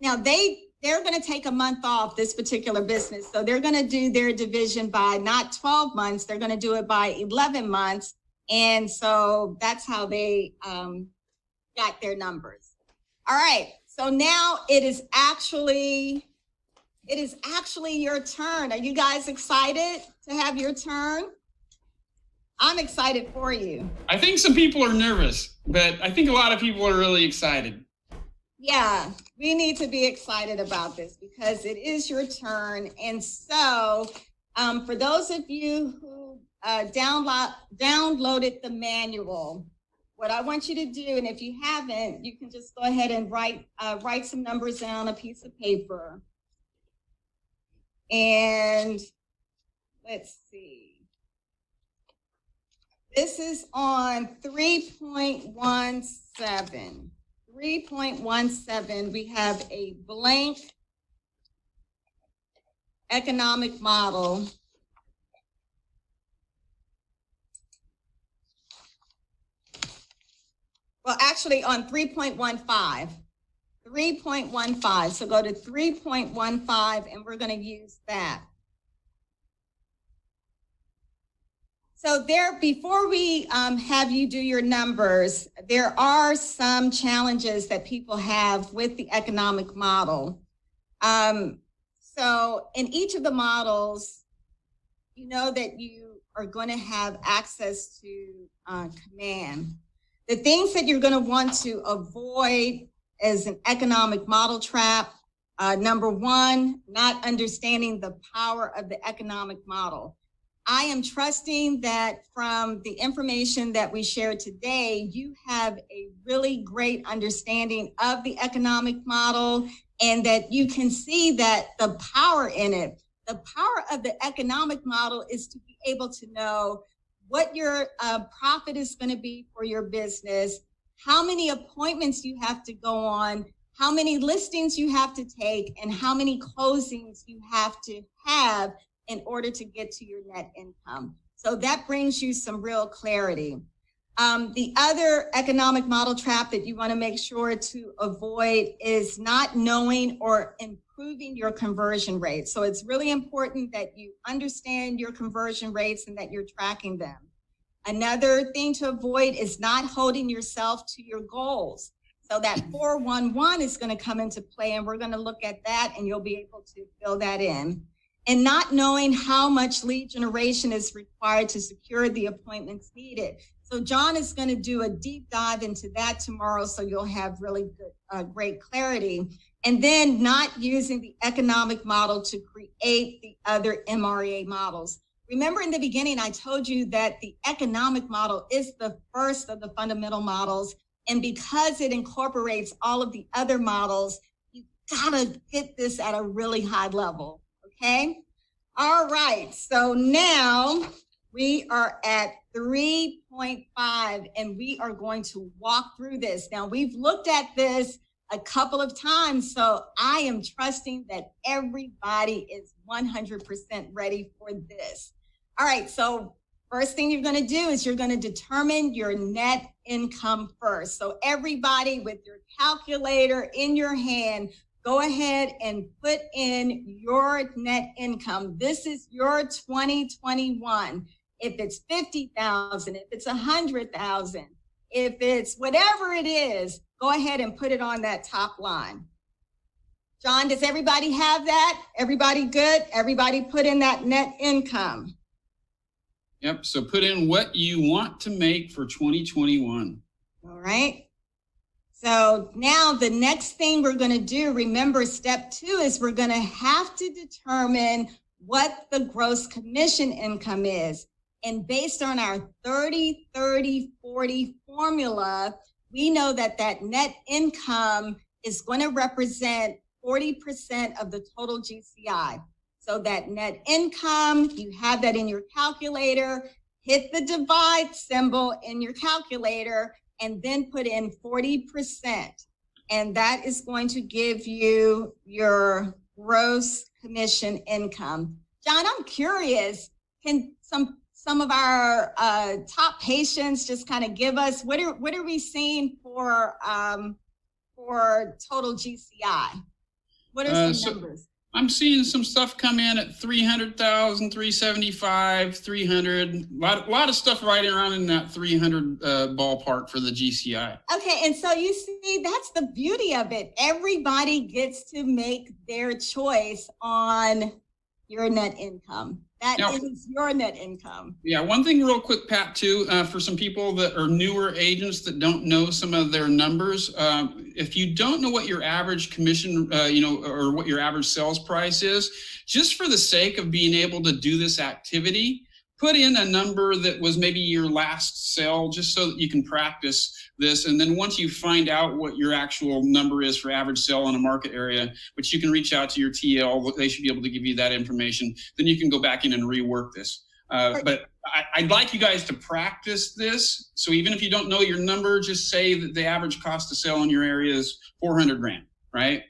now they're going to take a month off, this particular business. So they're going to do their division by not 12 months. They're going to do it by 11 months. And so that's how they got their numbers. All right. So now it is actually your turn. Are you guys excited to have your turn? I'm excited for you. I think some people are nervous, but I think a lot of people are really excited. Yeah, we need to be excited about this because it is your turn. And so for those of you who downloaded the manual, what I want you to do, and if you haven't, you can just go ahead and write some numbers down on a piece of paper. And let's see. This is on 3.17. 3.17, we have a blank economic model. Well, actually on 3.15. 3.15. So go to 3.15 and we're going to use that. So there, before we have you do your numbers, there are some challenges that people have with the economic model. So in each of the models, you know that you are going to have access to command. The things that you're going to want to avoid as an economic model trap. Number one, not understanding the power of the economic model. I am trusting that from the information that we shared today, you have a really great understanding of the economic model and that you can see that the power in it. The power of the economic model is to be able to know what your profit is going to be for your business, how many appointments you have to go on, how many listings you have to take, and how many closings you have to have in order to get to your net income. So that brings you some real clarity. The other economic model trap that you want to make sure to avoid is not knowing or improving your conversion rates. So it's really important that you understand your conversion rates and that you're tracking them. Another thing to avoid is not holding yourself to your goals. So that 411 is going to come into play, and we're going to look at that, and you'll be able to fill that in. And not knowing how much lead generation is required to secure the appointments needed. So John is going to do a deep dive into that tomorrow, so you'll have really good, great clarity. And then not using the economic model to create the other MREA models. Remember in the beginning, I told you that the economic model is the first of the fundamental models. And because it incorporates all of the other models, you gotta get this at a really high level. Okay. All right. So now we are at 3.5 and we are going to walk through this. Now we've looked at this a couple of times, so I am trusting that everybody is 100% ready for this. All right. So first thing you're going to do is you're going to determine your net income first. So everybody with your calculator in your hand, go ahead and put in your net income. This is your 2021. If it's 50,000, if it's 100,000, if it's whatever it is, go ahead and put it on that top line. John, does everybody have that? Everybody good? Everybody put in that net income. Yep. So put in what you want to make for 2021. All right. So now the next thing we're going to do, remember step 2 is we're going to have to determine what the gross commission income is. And based on our 30, 30, 40 formula, we know that that net income is going to represent 40% of the total GCI. So that net income, you have that in your calculator, hit the divide symbol in your calculator, and then put in 40%. And that is going to give you your gross commission income. John, I'm curious, can some of our top patients just kind of give us, what are we seeing for total GCI? What are some numbers? I'm seeing some stuff come in at 300,000, 375, 300. A lot of stuff right around in that 300 ballpark for the GCI. Okay, and so you see, that's the beauty of it. Everybody gets to make their choice on your net income. That is your net income. Yeah, one thing real quick, Pat, too, for some people that are newer agents that don't know some of their numbers, if you don't know what your average commission, or what your average sales price is, just for the sake of being able to do this activity, put in a number that was maybe your last sale, just so that you can practice this. And then once you find out what your actual number is for average sale in a market area, which you can reach out to your TL, they should be able to give you that information. Then you can go back in and rework this. But I'd like you guys to practice this. So even if you don't know your number, just say that the average cost to sell in your area is 400 grand, right?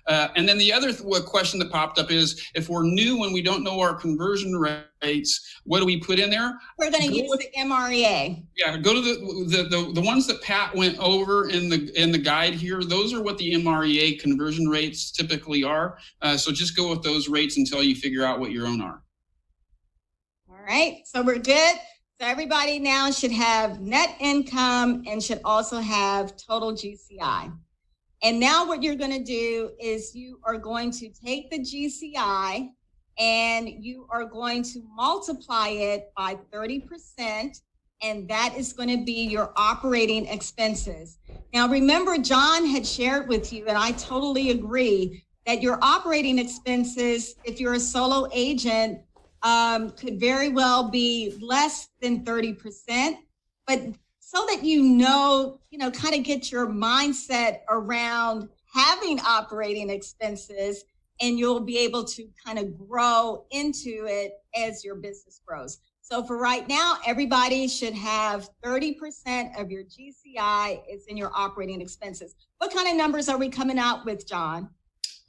And then the other question that popped up is, if we're new and we don't know our conversion rates, what do we put in there? We're going to use the MREA. Yeah, go to the ones that Pat went over in the guide here. Those are what the MREA conversion rates typically are. So just go with those rates until you figure out what your own are. All right, so we're good. So everybody now should have net income and should also have total GCI. And now what you're going to do is you are going to take the GCI and you are going to multiply it by 30%, and that is going to be your operating expenses. Now, remember, John had shared with you, and I totally agree, that your operating expenses, if you're a solo agent, could very well be less than 30%, but so that you know, kind of get your mindset around having operating expenses, and you'll be able to kind of grow into it as your business grows. So for right now, everybody should have 30% of your GCI is in your operating expenses. What kind of numbers are we coming out with, John?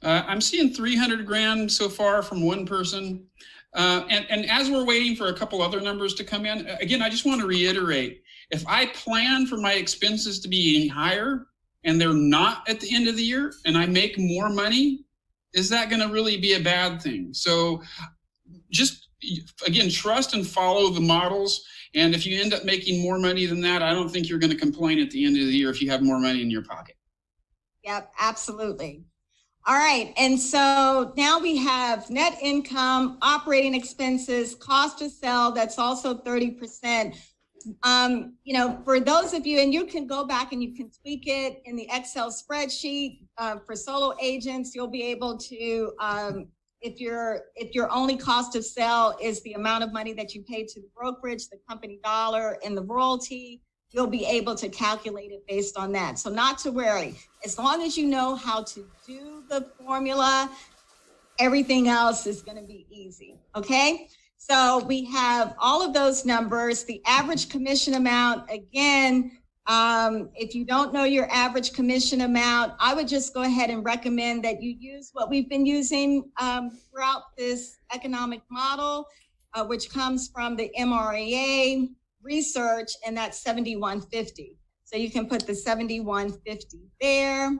I'm seeing 300 grand so far from one person. And as we're waiting for a couple other numbers to come in, again, I just want to reiterate, if I plan for my expenses to be higher and they're not at the end of the year and I make more money, is that going to really be a bad thing? So just, again, trust and follow the models. And if you end up making more money than that, I don't think you're going to complain at the end of the year if you have more money in your pocket. Yep, absolutely. All right, and so now we have net income, operating expenses, cost to sell, that's also 30%. For those of you, and you can go back and you can tweak it in the Excel spreadsheet for solo agents, you'll be able to, if your only cost of sale is the amount of money that you pay to the brokerage, the company dollar, and the royalty, you'll be able to calculate it based on that. So not to worry, as long as you know how to do the formula, everything else is going to be easy, okay? So we have all of those numbers. The average commission amount, again, if you don't know your average commission amount, I would just go ahead and recommend that you use what we've been using throughout this economic model, which comes from the MREA research, and that's 7150. So you can put the 7150 there.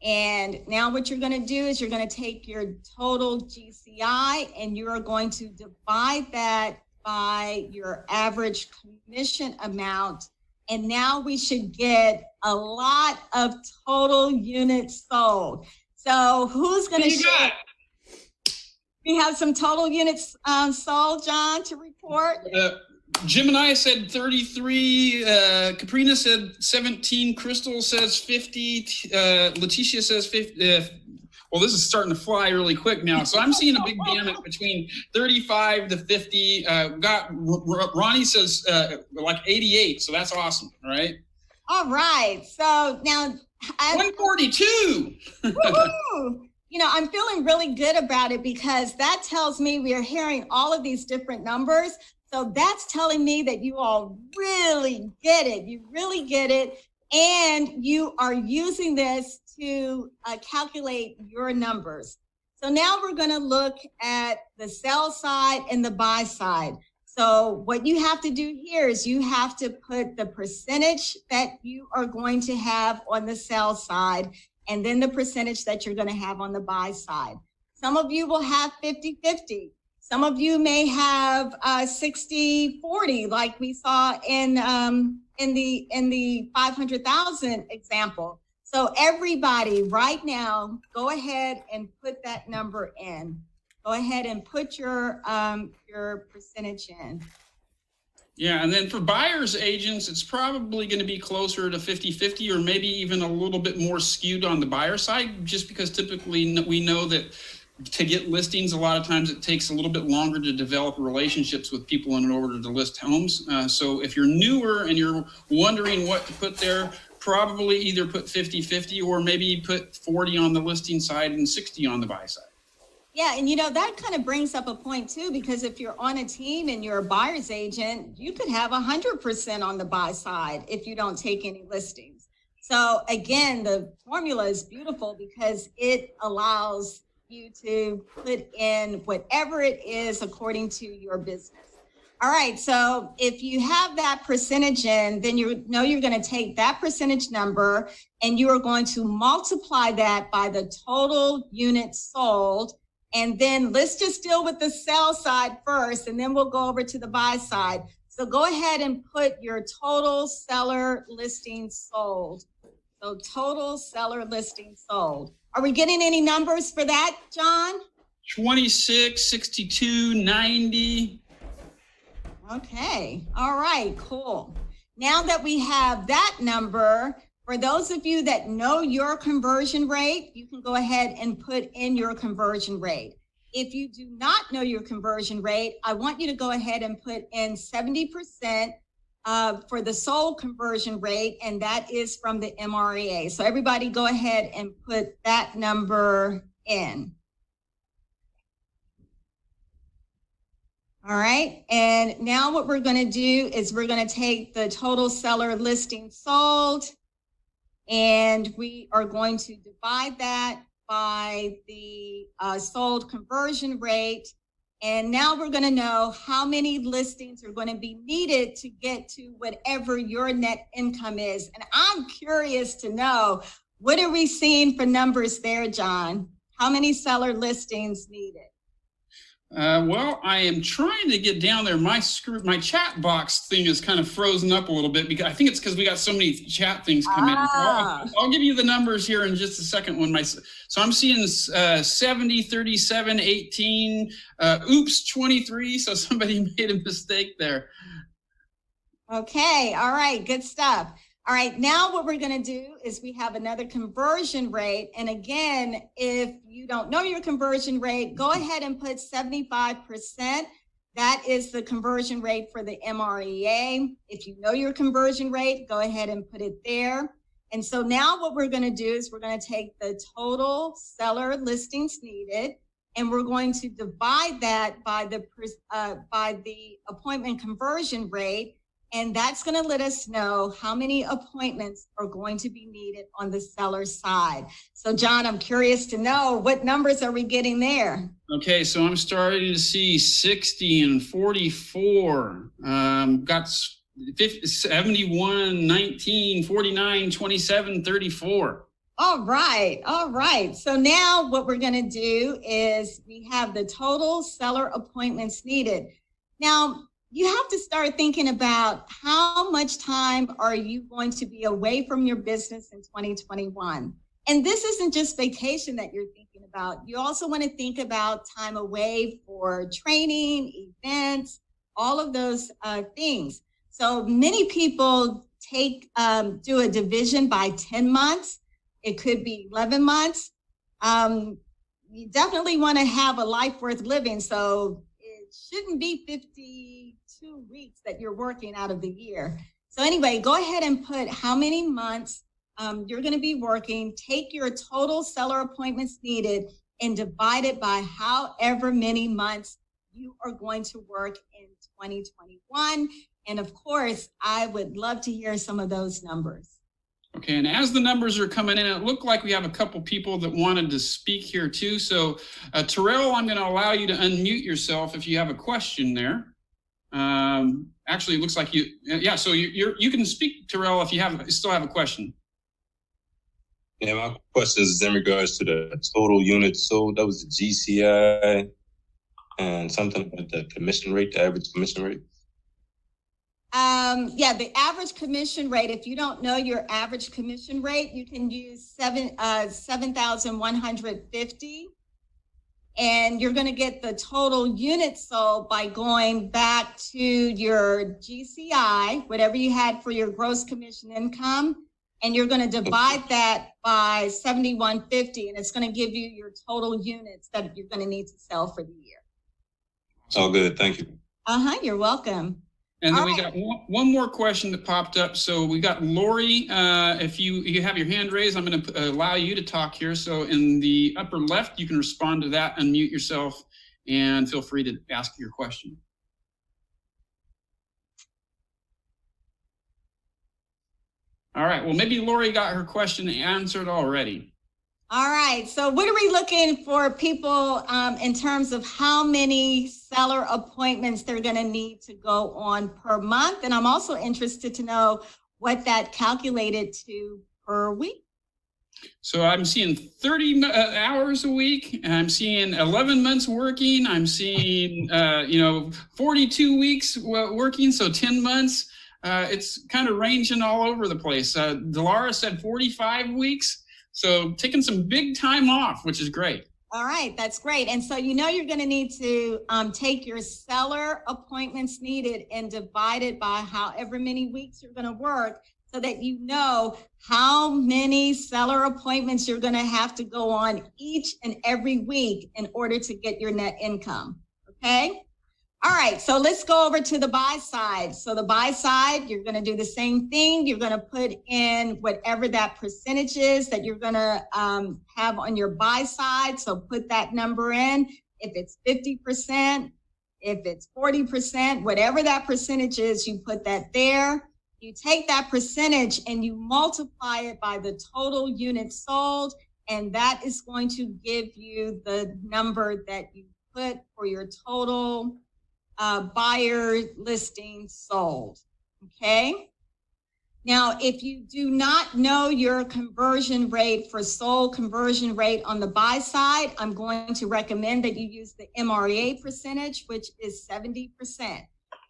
And now what you're going to do is you're going to take your total GCI and you are going to divide that by your average commission amount. And now we should get a lot of total units sold. So who's going to share? We have some total units sold, John, to report. Gemini said 33, Caprina said 17, Crystal says 50, Leticia says 50. Well, this is starting to fly really quick now. So I'm seeing a big gamut between 35 to 50. Ronnie says like 88. So that's awesome, right? All right. So now 142. I'm feeling really good about it because that tells me we are hearing all of these different numbers. So that's telling me that you all really get it. You really get it. And you are using this to calculate your numbers. So now we're going to look at the sell side and the buy side. So what you have to do here is you have to put the percentage that you are going to have on the sell side and then the percentage that you're going to have on the buy side. Some of you will have 50-50. Some of you may have 60-40, like we saw in the 500,000 example. So everybody right now, go ahead and put that number in. Go ahead and put your percentage in. Yeah, and then for buyers agents, it's probably going to be closer to 50-50 or maybe even a little bit more skewed on the buyer side, just because typically we know that to get listings, a lot of times it takes a little bit longer to develop relationships with people in order to list homes. So if you're newer and you're wondering what to put there, probably either put 50-50 or maybe put 40 on the listing side and 60 on the buy side. Yeah, and that kind of brings up a point too, because if you're on a team and you're a buyer's agent, you could have 100% on the buy side if you don't take any listings. So again, the formula is beautiful because it allows you to put in whatever it is according to your business. All right, so if you have that percentage in, then you're going to take that percentage number and you are going to multiply that by the total units sold. And then let's just deal with the sell side first, and then we'll go over to the buy side. So go ahead and put your total seller listings sold. So total seller listings sold. Are we getting any numbers for that, John? 26, 62, 90. Okay. All right, cool. Now that we have that number, for those of you that know your conversion rate, you can go ahead and put in your conversion rate. If you do not know your conversion rate, I want you to go ahead and put in 70% for the sold conversion rate, and that is from the MREA. So everybody go ahead and put that number in. All right, and now what we're going to do is we're going to take the total seller listing sold, and we are going to divide that by the sold conversion rate. And now we're going to know how many listings are going to be needed to get to whatever your net income is. And I'm curious to know, what are we seeing for numbers there, John? How many seller listings needed? Well, I am trying to get down there. My chat box thing is kind of frozen up a little bit because I think it's because we got so many chat things come in. I'll give you the numbers here in just a second. So I'm seeing 70, 37, 18, oops, 23. So somebody made a mistake there. Okay. All right. Good stuff. All right, now what we're going to do is we have another conversion rate. And again, if you don't know your conversion rate, go ahead and put 75%. That is the conversion rate for the MREA. If you know your conversion rate, go ahead and put it there. And so now what we're going to do is we're going to take the total seller listings needed, and we're going to divide that by the appointment conversion rate. And that's going to let us know how many appointments are going to be needed on the seller side. So, John, I'm curious to know, what numbers are we getting there? Okay, so I'm starting to see 60 and 44. Got 50, 71, 19, 49, 27, 34. All right. All right. So now what we're going to do is we have the total seller appointments needed. Now, you have to start thinking about how much time are you going to be away from your business in 2021. And this isn't just vacation that you're thinking about. You also want to think about time away for training, events, all of those things. So many people do a division by 10 months. It could be 11 months. You definitely want to have a life worth living. So it shouldn't be 52 weeks that you're working out of the year. So anyway, go ahead and put how many months you're going to be working. Take your total seller appointments needed and divide it by however many months you are going to work in 2021. And of course, I would love to hear some of those numbers. Okay, and as the numbers are coming in, it looked like we have a couple people that wanted to speak here too. So Terrell, I'm going to allow you to unmute yourself if you have a question there. Actually, it looks like so you can speak, Terrell, if you still have a question. Yeah, my question is in regards to the total units sold. That was the GCI and something about the commission rate, the average commission rate. The average commission rate, if you don't know your average commission rate, you can use 7,150. And you're going to get the total units sold by going back to your GCI, whatever you had for your gross commission income, And you're going to divide that by 7,150, and it's going to give you your total units that you're going to need to sell for the year. All good. Thank you. You're welcome. And then we got one more question that popped up. So we got Lori. If you have your hand raised, I'm going to allow you to talk here. So in the upper left, you can respond to that, unmute yourself, and feel free to ask your question. All right. Well, maybe Lori got her question answered already. All right. So what are we looking for people in terms of how many seller appointments they're going to need to go on per month? And I'm also interested to know what that calculated to per week. So I'm seeing 30 hours a week, and I'm seeing 11 months working. I'm seeing, 42 weeks working, so 10 months. It's kind of ranging all over the place. Delara said 45 weeks. So taking some big time off, which is great. All right, that's great. And so you're going to need to take your seller appointments needed and divide it by however many weeks you're going to work, so that you know how many seller appointments you're going to have to go on each and every week in order to get your net income. Okay? All right, so let's go over to the buy side. So the buy side, you're going to do the same thing. You're going to put in whatever that percentage is that you're going to have on your buy side. So put that number in. If it's 50%, if it's 40%, whatever that percentage is, you put that there. You take that percentage and you multiply it by the total units sold, and that is going to give you the number that you put for your total buyer listings sold. Okay. Now, if you do not know your conversion rate for sold conversion rate on the buy side, I'm going to recommend that you use the MREA percentage, which is 70%.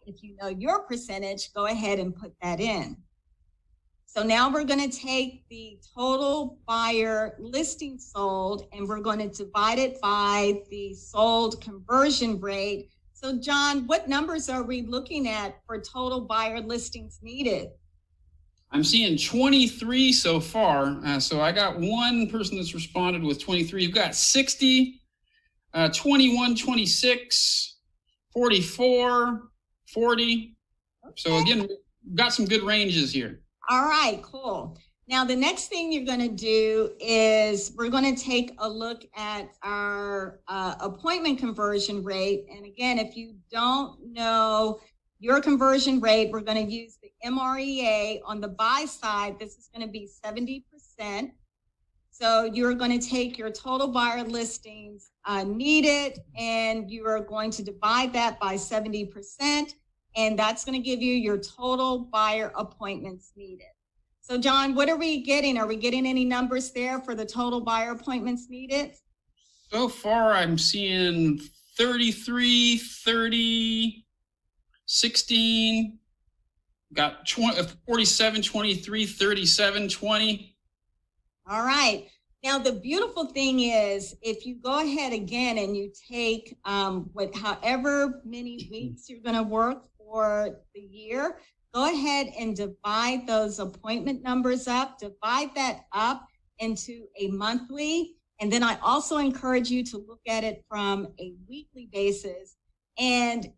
If you know your percentage, go ahead and put that in. So now we're going to take the total buyer listing sold, and we're going to divide it by the sold conversion rate. So John, what numbers are we looking at for total buyer listings needed? I'm seeing 23 so far. So I got one person that's responded with 23. You've got 60, 21, 26, 44, 40. Okay. So again, we've got some good ranges here. All right, cool. Now, the next thing you're going to do is we're going to take a look at our appointment conversion rate. And again, if you don't know your conversion rate, we're going to use the MREA. On the buy side, this is going to be 70%. So you're going to take your total buyer listings needed, and you are going to divide that by 70%. And that's going to give you your total buyer appointments needed. So John, what are we getting? Are we getting any numbers there for the total buyer appointments needed? So far, I'm seeing 33, 30, 16, got 20, 47, 23, 37, 20. All right. Now, the beautiful thing is, if you go ahead again and you take however many weeks you're going to work for the year, go ahead and divide those appointment numbers up, divide that up into a monthly. And then I also encourage you to look at it from a weekly basis. And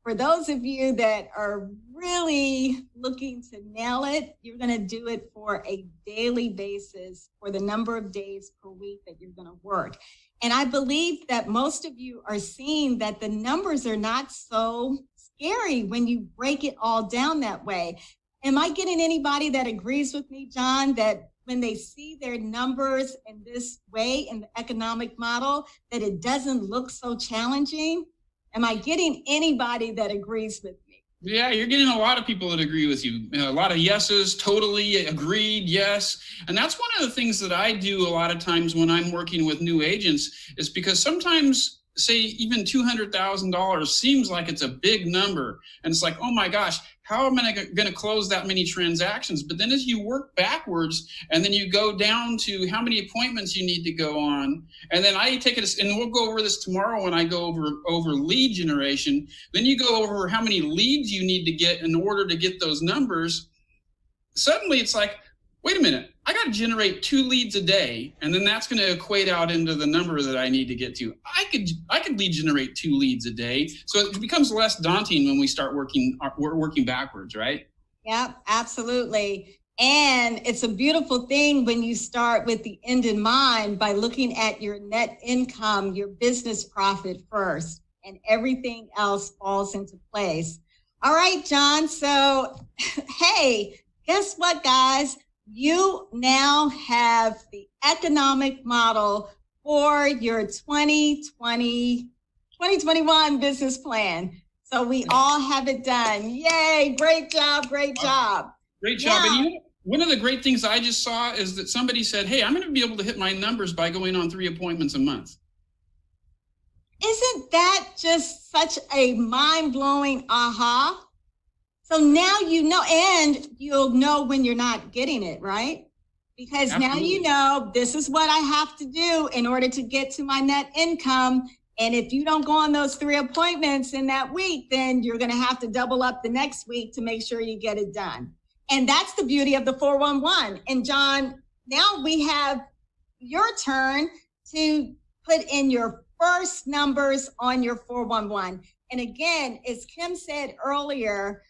for those of you that are really looking to nail it, you're going to do it for a daily basis for the number of days per week that you're going to work. And I believe that most of you are seeing that the numbers are not so scary when you break it all down that way. Am I getting anybody that agrees with me, John, that when they see their numbers in this way in the economic model, that it doesn't look so challenging? Am I getting anybody that agrees with me? Yeah, you're getting a lot of people that agree with you. A lot of yeses, totally agreed, yes. And that's one of the things that I do a lot of times when I'm working with new agents, is because sometimes, say, even $200,000 seems like it's a big number. And it's like, oh my gosh, how am I going to close that many transactions? But then as you work backwards, and then you go down to how many appointments you need to go on, and then I take it, and we'll go over this tomorrow when I go over lead generation. Then you go over how many leads you need to get in order to get those numbers. Suddenly it's like, wait a minute, I got to generate 2 leads a day, and then that's going to equate out into the number that I need to get to. I could lead generate 2 leads a day. So it becomes less daunting when we start working backwards, right? Yep, absolutely. And it's a beautiful thing when you start with the end in mind by looking at your net income, your business profit first, and everything else falls into place. All right, John. So, hey, guess what, guys? You now have the economic model for your 2021 business plan. So we all have it done. Yay, great job, great job. Great job. Now, and one of the great things I just saw is that somebody said, hey, I'm going to be able to hit my numbers by going on 3 appointments a month. Isn't that just such a mind-blowing aha? So now you know, and you'll know when you're not getting it, right? Because Absolutely. Now you know this is what I have to do in order to get to my net income. And if you don't go on those 3 appointments in that week, then you're going to have to double up the next week to make sure you get it done. And that's the beauty of the 411. And John, now we have your turn to put in your first numbers on your 411. And again, as Kim said earlier,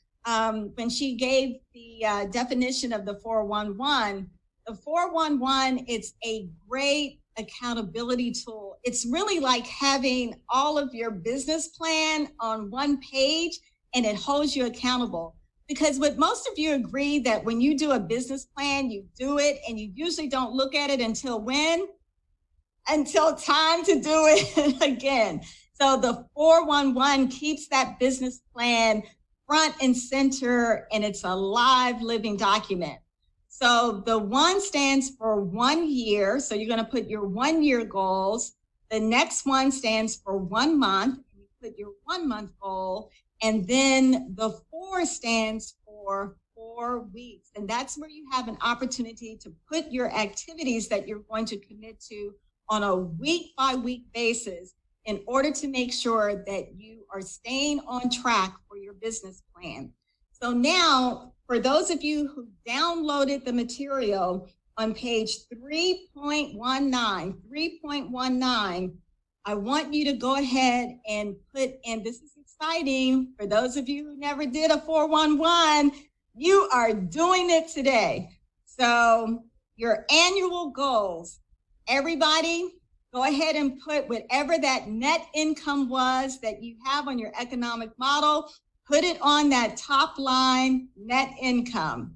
when she gave the definition of the 411, the 411, it's a great accountability tool. It's really like having all of your business plan on one page, and it holds you accountable. Because would most of you agree that when you do a business plan, you do it and you usually don't look at it until when? Until time to do it again. So the 411 keeps that business plan front and center, and it's a live living document. So the 1 stands for 1 year. So you're going to put your 1 year goals. The next one stands for 1 month. You put your 1 month goal. And then the 4 stands for 4 weeks. And that's where you have an opportunity to put your activities that you're going to commit to on a week by week basis in order to make sure that you are staying on track for your business plan. So now, for those of you who downloaded the material on page 3.19, I want you to go ahead and put in, this is exciting, for those of you who never did a 411, you are doing it today. So your annual goals, everybody, go ahead and put whatever that net income was that you have on your economic model, put it on that top line, net income.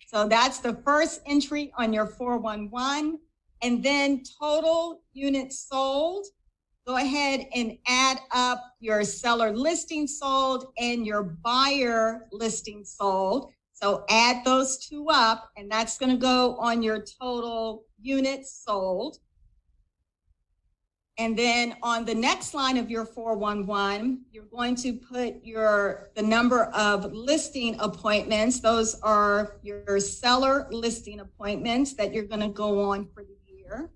So that's the first entry on your 411. And then total units sold. Go ahead and add up your seller listing sold and your buyer listing sold. So add those 2 up, and that's going to go on your total units sold. And then on the next line of your 411, you're going to put the number of listing appointments. Those are your seller listing appointments that you're going to go on for the year.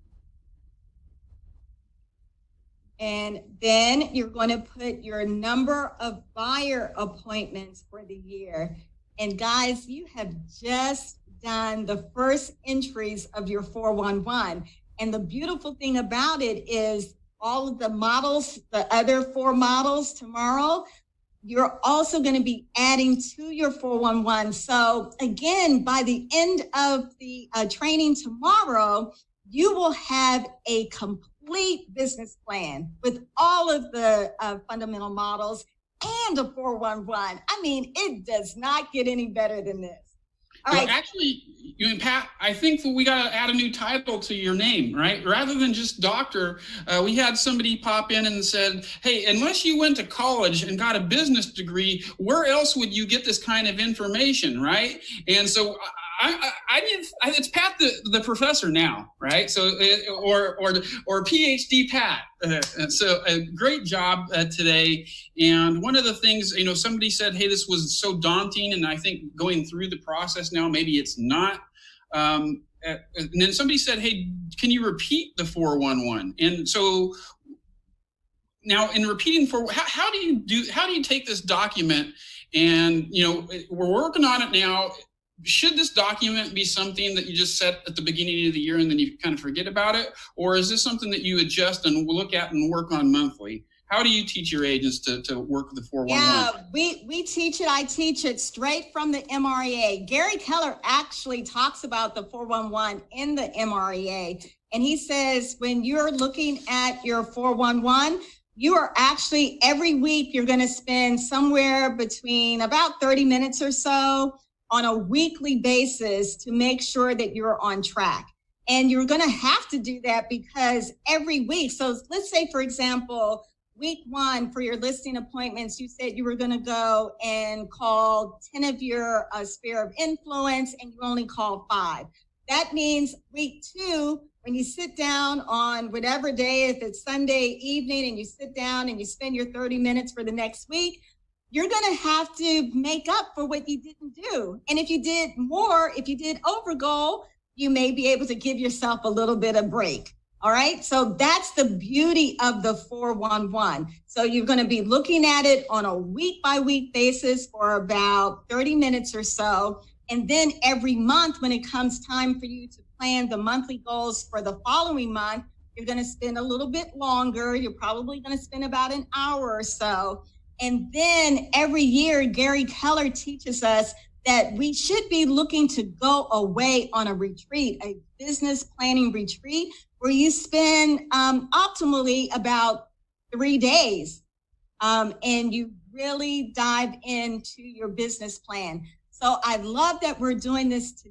And then you're going to put your number of buyer appointments for the year. And guys, you have just done the first entries of your 411. And the beautiful thing about it is all of the models, the other 4 models tomorrow, you're also going to be adding to your 411. So again, by the end of the training tomorrow, you will have a complete business plan with all of the fundamental models and a 411. I mean, it does not get any better than this. All right. Actually, you and Pat, I think that we got to add a new title to your name, right? Rather than just doctor, we had somebody pop in and said, hey, unless you went to college and got a business degree, where else would you get this kind of information, right? And so it's Pat the professor now, right? So or PhD Pat. So a great job today. And one of the things, somebody said, hey, this was so daunting, and I think going through the process now, maybe it's not. And then somebody said, hey, can you repeat the 411? And so now in repeating how do you take this document and, we're working on it now. should this document be something that you just set at the beginning of the year and then you kind of forget about it? Or is this something that you adjust and look at and work on monthly? How do you teach your agents to work with the 411? Yeah, we teach it. I teach it straight from the MREA. Gary Keller actually talks about the 411 in the MREA. And he says, when you're looking at your 411, you are actually, every week, you're going to spend somewhere between about 30 minutes or so on a weekly basis to make sure that you're on track. And you're going to have to do that because every week, so let's say, for example, week 1 for your listing appointments, you said you were going to go and call 10 of your sphere of influence and you only call 5. That means week 2, when you sit down on whatever day, if it's Sunday evening and you sit down and you spend your 30 minutes for the next week, you're going to have to make up for what you didn't do. And if you did more, if you did over goal, you may be able to give yourself a little bit of break. All right. So that's the beauty of the 411. So you're going to be looking at it on a week by week basis for about 30 minutes or so. And then every month, when it comes time for you to plan the monthly goals for the following month, you're going to spend a little bit longer. You're probably going to spend about an hour or so. And then every year, Gary Keller teaches us that we should be looking to go away on a retreat, a business planning retreat, where you spend optimally about 3 days and you really dive into your business plan. So I love that we're doing this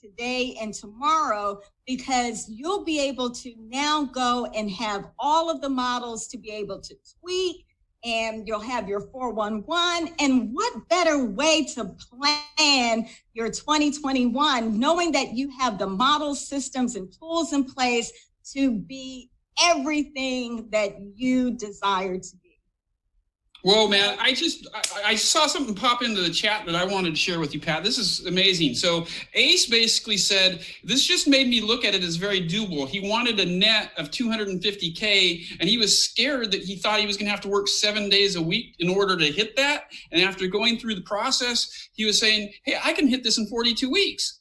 today and tomorrow, because you'll be able to now go and have all of the models to be able to tweak, and you'll have your 411. And what better way to plan your 2021, knowing that you have the model systems and tools in place to be everything that you desire to be. Well, man, I saw something pop into the chat that I wanted to share with you, Pat. This is amazing. So Ace basically said, this just made me look at it as very doable. He wanted a net of 250K, and he was scared that he thought he was going to have to work 7 days a week in order to hit that. And after going through the process, he was saying, hey, I can hit this in 42 weeks.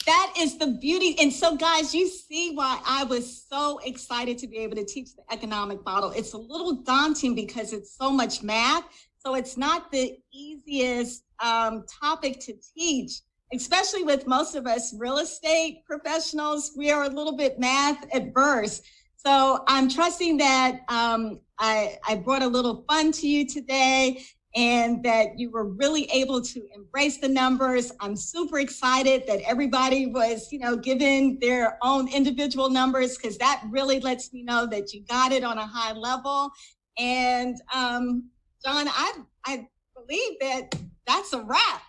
That is the beauty. And so, guys, you see why I was so excited to be able to teach the economic model. It's a little daunting because it's so much math. So it's not the easiest topic to teach, especially with most of us real estate professionals. We are a little bit math adverse. So I'm trusting that I brought a little fun to you today, and that you were really able to embrace the numbers. I'm super excited that everybody was, given their own individual numbers, because that really lets me know that you got it on a high level. And John, I believe that that's a wrap.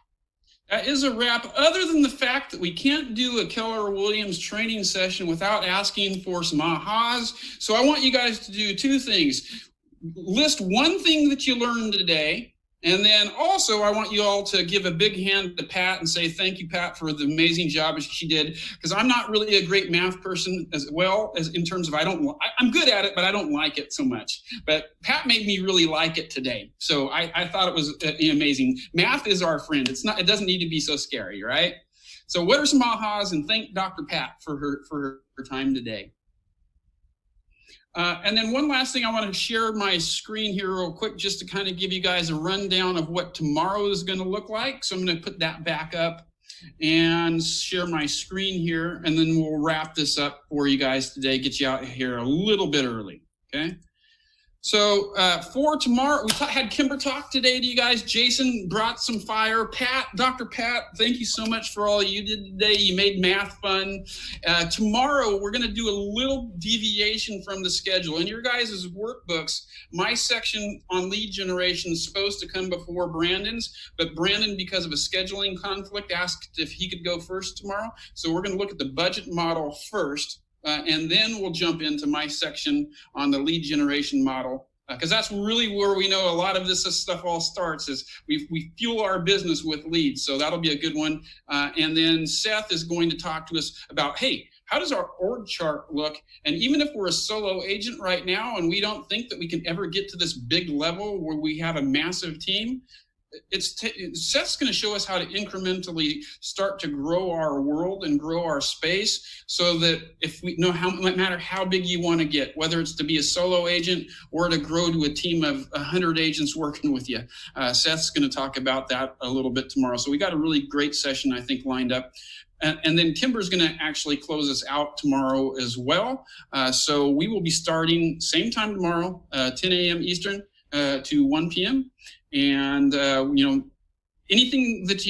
That is a wrap, other than the fact that we can't do a Keller Williams training session without asking for some ahas. So I want you guys to do 2 things. List one thing that you learned today, and then also I want you all to give a big hand to Pat and say thank you, Pat, for the amazing job she did, because I'm not really a great math person as well, as in terms of I'm good at it, but I don't like it so much. But Pat made me really like it today, so I thought it was amazing. Math is our friend. It doesn't need to be so scary, right? So what are some ahas? And thank Dr. Pat for her time today. And then one last thing, I want to share my screen here real quick, just to kind of give you guys a rundown of what tomorrow is going to look like. So I'm going to put that back up and share my screen here, and then we'll wrap this up for you guys today, get you out here a little bit early, okay? So for tomorrow, we had Kimber talk today to you guys. Jason brought some fire. Pat, Dr. Pat, thank you so much for all you did today. You made math fun. Tomorrow, we're going to do a little deviation from the schedule. In your guys' workbooks, my section on lead generation is supposed to come before Brandon's, but Brandon, because of a scheduling conflict, asked if he could go first tomorrow. So we're going to look at the budget model first. And then we'll jump into my section on the lead generation model, because that's really where we know a lot of this stuff all starts, is we fuel our business with leads. So that'll be a good one. And then Seth is going to talk to us about, hey, how does our org chart look? And even if we're a solo agent right now and we don't think that we can ever get to this big level where we have a massive team, Seth's going to show us how to incrementally start to grow our world and grow our space, so that if we know no matter how big you want to get, whether it's to be a solo agent or to grow to a team of 100 agents working with you. Seth's going to talk about that a little bit tomorrow. So we got a really great session, I think, lined up. And then Kimber's going to actually close us out tomorrow as well. So we will be starting same time tomorrow, 10 a.m. Eastern to 1 p.m. And, anything that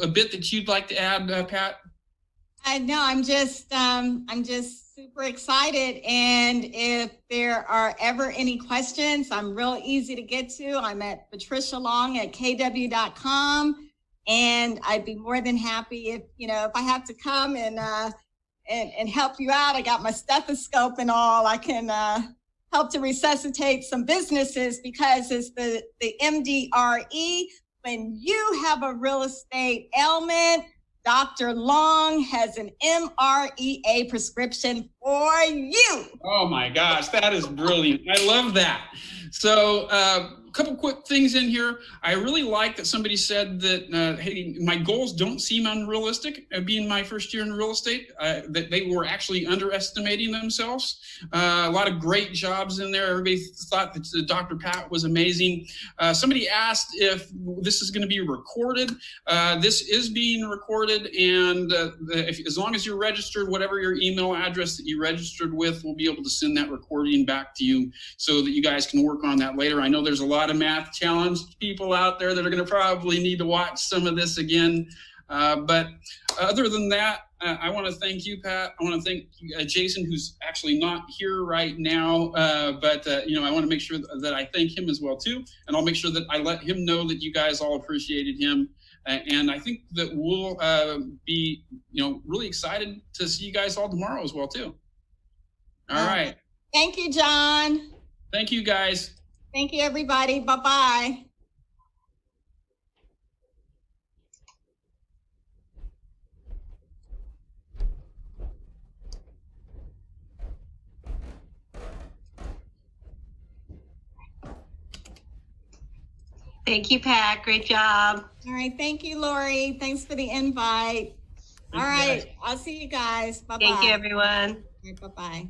a bit that you'd like to add, Pat? No, I'm just super excited. And if there are ever any questions, I'm real easy to get to. I'm at patricialong@kw.com. And I'd be more than happy if I have to come and help you out. I got my stethoscope and all. I can help to resuscitate some businesses, because it's the MDRE. When you have a real estate ailment, Dr. Long has an MREA prescription for you. Oh my gosh, that is brilliant. I love that. So a couple quick things in here. I really like that somebody said that, hey, my goals don't seem unrealistic, being my first year in real estate, that they were actually underestimating themselves. A lot of great jobs in there. Everybody thought that Dr. Pat was amazing. Somebody asked if this is going to be recorded. This is being recorded, and as long as you're registered, whatever your email address that you registered with, we'll be able to send that recording back to you so that you guys can work on that later. I know there's a lot of math challenged people out there that are going to probably need to watch some of this again. But other than that, I want to thank you, Pat. I want to thank Jason, who's actually not here right now. But I want to make sure that I thank him as well, too. And I'll make sure that I let him know that you guys all appreciated him. And I think that we'll be, really excited to see you guys all tomorrow as well, too. All right. Thank you, John. Thank you, guys. Thank you, everybody. Bye-bye. Thank you, Pat. Great job. All right. Thank you, Lori. Thanks for the invite. All right. I'll see you guys. Bye-bye. Thank you, everyone. Bye-bye.